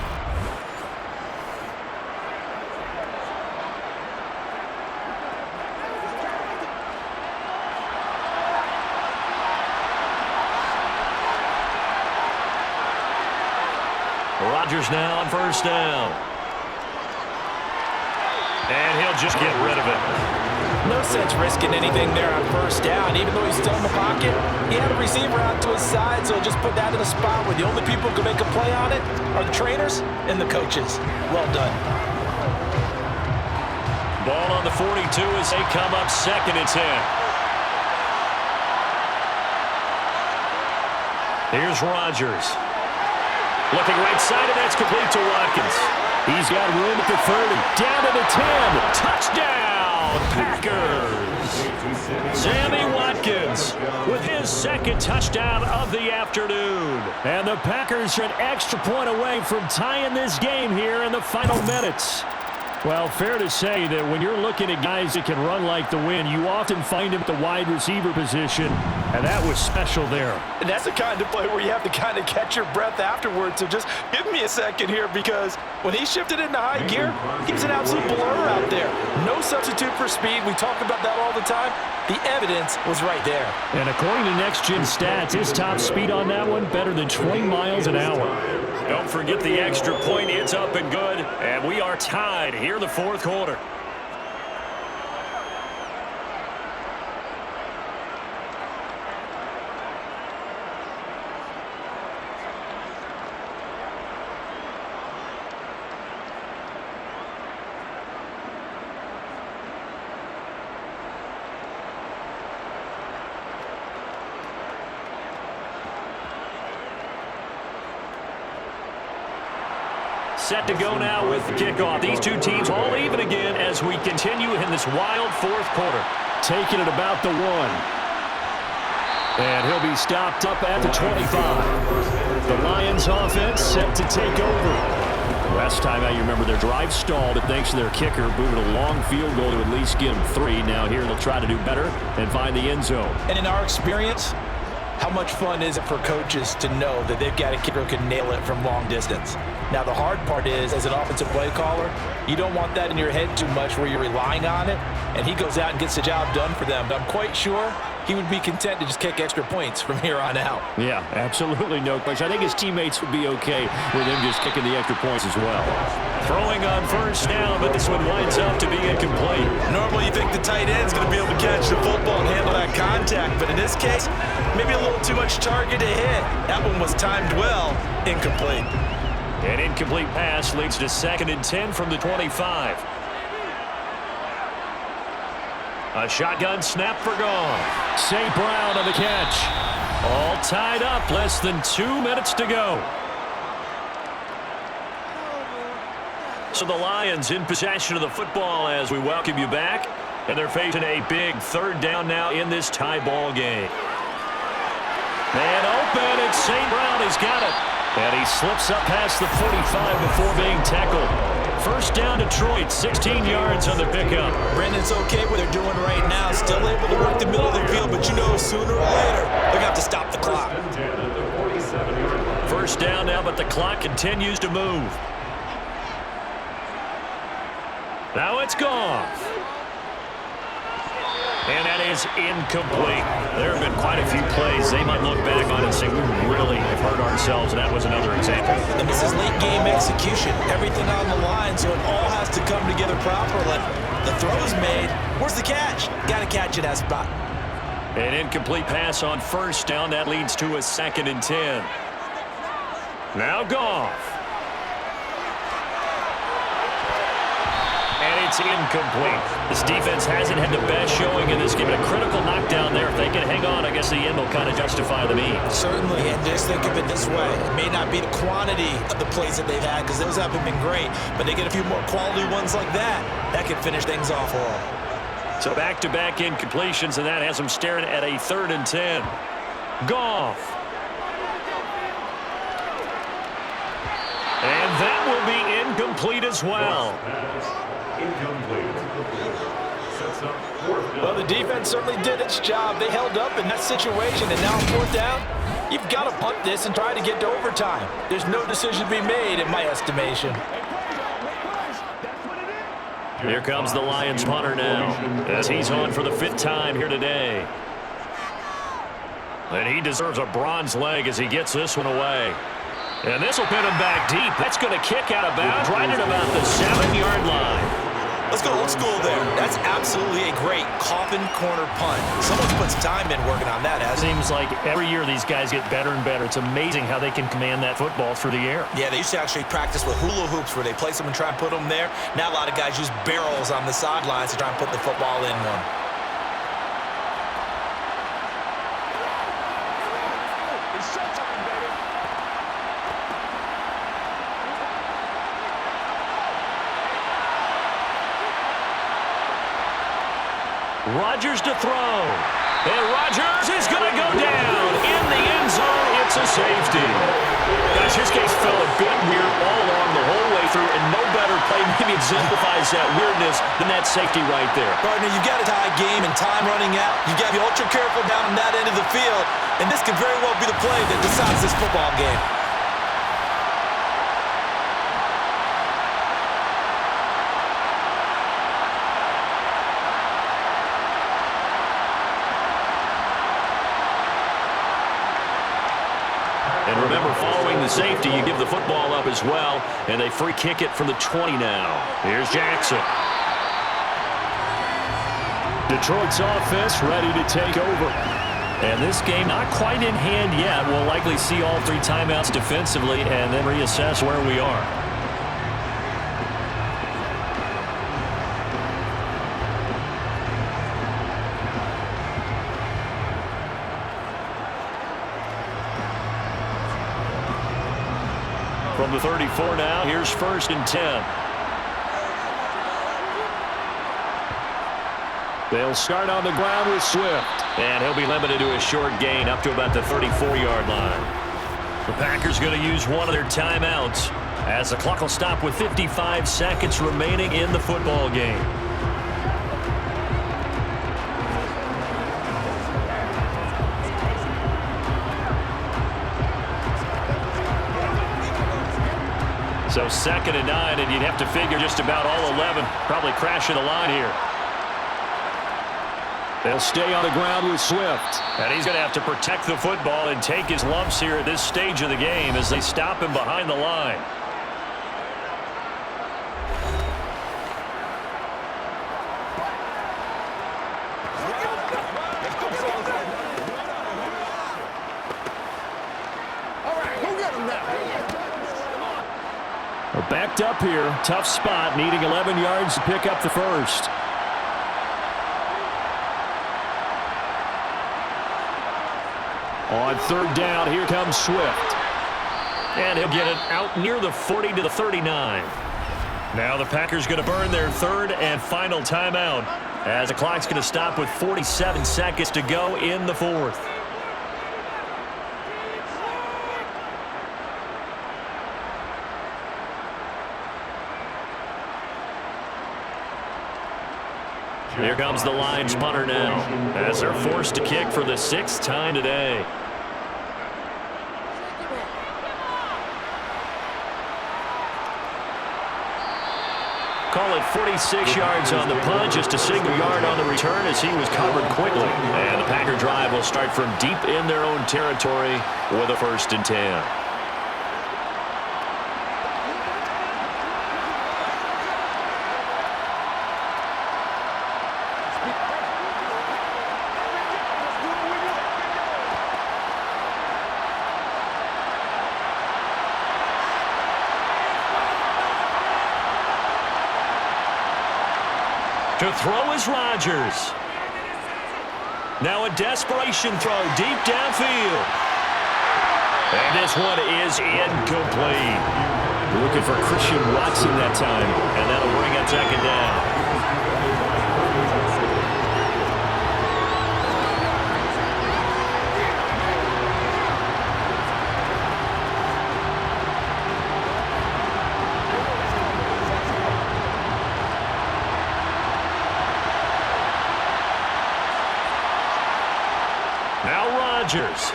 Speaker 2: Rodgers now on 1st down. And he'll just get rid of it.
Speaker 3: No sense risking anything there on 1st down. Even though he's still in the pocket, he had a receiver out to his side, so just put that in a spot where the only people who can make a play on it are the trainers and the coaches. Well done.
Speaker 2: Ball on the 42 as they come up 2nd and 10. Here's Rodgers. Looking right side, and that's complete to Watkins.
Speaker 6: He's got room at the 30. Down to the 10. Touchdown, Packers. Sammy Watkins with his 2nd touchdown of the afternoon. And the Packers are an extra point away from tying this game here in the final minutes. Well, fair to say that when you're looking at guys that can run like the wind, you often find him at the wide receiver position, and that was special there.
Speaker 3: And that's the kind of play where you have to kind of catch your breath afterwards. So just give me a second here, because when he shifted into high gear, he was an absolute blur out there. No substitute for speed. We talk about that all the time. The evidence was right there.
Speaker 6: And according to Next Gen Stats, his top speed on that one, better than 20 miles an hour.
Speaker 2: Don't forget the extra point. It's up and good. And we are tied here in the 4th quarter. Set to go now with the kickoff. These two teams all even again as we continue in this wild 4th quarter.
Speaker 6: Taking it about the 1. And he'll be stopped up at the 25. The Lions offense set to take over. Last time out, you remember their drive stalled, but thanks to their kicker, booted a long field goal to at least get them 3. Now here they'll try to do better and find the end zone.
Speaker 3: And in our experience, how much fun is it for coaches to know that they've got a kicker who can nail it from long distance? Now, the hard part is, as an offensive play caller, you don't want that in your head too much where you're relying on it, and he goes out and gets the job done for them. But I'm quite sure he would be content to just kick extra points from here on out.
Speaker 6: Yeah, absolutely no question. I think his teammates would be okay with him just kicking the extra points as well.
Speaker 2: Throwing on 1st down, but this one winds up to be incomplete.
Speaker 3: Normally you think the tight end's going to be able to catch the football and handle that contact, but in this case, maybe a little too much target to hit. That one was timed well, incomplete.
Speaker 2: An incomplete pass leads to 2nd and 10 from the 25. A shotgun snap for Goff.
Speaker 6: St. Brown on the catch.
Speaker 2: All tied up, less than 2 minutes to go. So the Lions in possession of the football as we welcome you back. And they're facing a big 3rd down now in this tie ball game. And open, it's St. Brown. He's got it. And he slips up past the 45 before being tackled. 1st down Detroit, 16 yards on the pickup.
Speaker 3: Brendan, it's okay what they're doing right now. Still able to work the middle of the field, but you know sooner or later they're going to have to stop the clock.
Speaker 2: 1st down now, but the clock continues to move. Now it's Goff. And that is incomplete. There have been quite a few plays they might look back on and say, we really have hurt ourselves, and that was another example.
Speaker 3: And this is late game execution. Everything on the line, so it all has to come together properly. The throw is made. Where's the catch? Got to catch it at spot.
Speaker 6: An incomplete pass on first down. That leads to a 2nd and 10. Now Goff. And it's incomplete. This defense hasn't had the best showing in this game. A critical knockdown there. If they can hang on, I guess the end will kind of justify the means.
Speaker 3: Certainly, and just think of it this way. It may not be the quantity of the plays that they've had because those haven't been great, but they get a few more quality ones like that. That could finish things off all.
Speaker 6: So back-to-back incompletions, and that has them staring at a 3rd and 10. Goff. And that will be incomplete as well.
Speaker 8: Incomplete. Sets up 4th down.
Speaker 3: Well, the defense certainly did its job. They held up in that situation, and now on 4th down, you've got to punt this and try to get to overtime. There's no decision to be made, in my estimation.
Speaker 6: Here comes the Lions punter now, as he's on for the 5th time here today. And he deserves a bronze leg as he gets this one away. And this will pin him back deep. That's going to kick out of bounds right at about the 7-yard line.
Speaker 3: Let's go old school there. That's absolutely a great coffin corner punt. Someone's put some time in working on that, hasn't it?
Speaker 6: Seems like every year these guys get better and better. It's amazing how they can command that football through the air.
Speaker 3: Yeah, they used to actually practice with hula hoops where they place them and try and put them there. Now a lot of guys use barrels on the sidelines to try and put the football in one.
Speaker 6: Rodgers to throw. And Rodgers is going to go down. In the end zone, it's a safety. Gosh, this case fell a bit weird all along the whole way through, and no better play maybe exemplifies that weirdness than that safety right there.
Speaker 3: Gardner, you've got a tie game and time running out. You've got to be ultra careful down on that end of the field, and this could very well be the play that decides this football game.
Speaker 6: And remember, following the safety, you give the football up as well, and they free kick it from the 20 now. Here's Jackson. Detroit's offense ready to take over. And this game not quite in hand yet. We'll likely see all 3 timeouts defensively and then reassess where we are. From the 34 now, here's 1st and 10. They'll start on the ground with Swift. And he'll be limited to a short gain up to about the 34-yard line. The Packers going to use one of their timeouts as the clock will stop with 55 seconds remaining in the football game. So 2nd and 9, and you'd have to figure just about all 11 probably crashing the line here. They'll stay on the ground with Swift. And he's going to have to protect the football and take his lumps here at this stage of the game as they stop him behind the line. Well, backed up here, tough spot, needing 11 yards to pick up the first. On 3rd down, here comes Swift. And he'll get it out near the 40 to the 39. Now the Packers going to burn their 3rd and final timeout as the clock's going to stop with 47 seconds to go in the 4th. Here comes the Lions punter now as they're forced to kick for the 6th time today. Call it 46 yards on the punt, just a single yard on the return as he was covered quickly. And the Packer drive will start from deep in their own territory with a 1st and 10.
Speaker 2: To throw is Rodgers. Now a desperation throw deep downfield. And this one is incomplete.
Speaker 6: Looking for Christian Watson that time,
Speaker 2: And that'll bring up second down. Now Rodgers.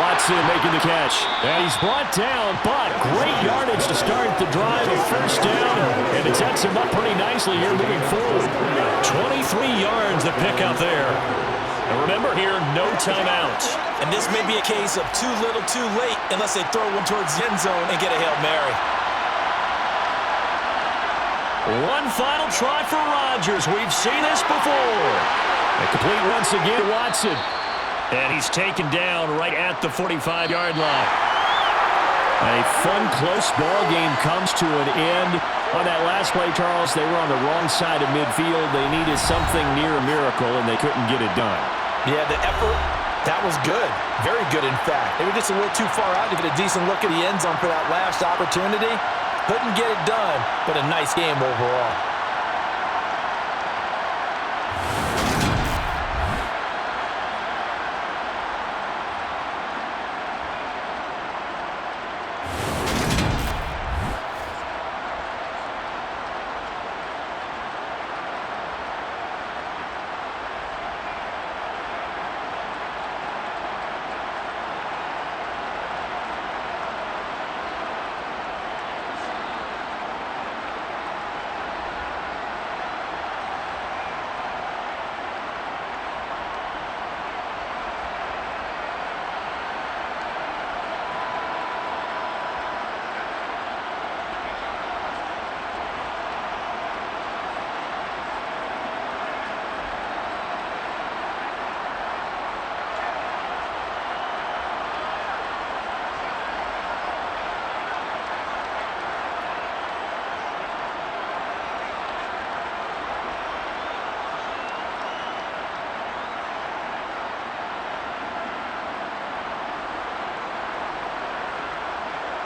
Speaker 6: Watson making the catch. And he's brought down, but great yardage to start the drive. A first down, and it sets him up pretty nicely here moving forward.
Speaker 2: 23 yards to pick up there. And remember here, no timeouts.
Speaker 3: And this may be a case of too little, too late, unless they throw one towards the end zone and get a Hail Mary.
Speaker 2: One final try for Rodgers. We've seen this before.
Speaker 6: A complete once again, Watson.
Speaker 2: And he's taken down right at the 45-yard line.
Speaker 6: A fun, close ball game comes to an end. On that last play, Charles, they were on the wrong side of midfield. They needed something near a miracle, and they couldn't get it done.
Speaker 3: Yeah, the effort, that was good. Very good, in fact. They were just a little too far out to get a decent look at the end zone for that last opportunity. Couldn't get it done, but a nice game overall.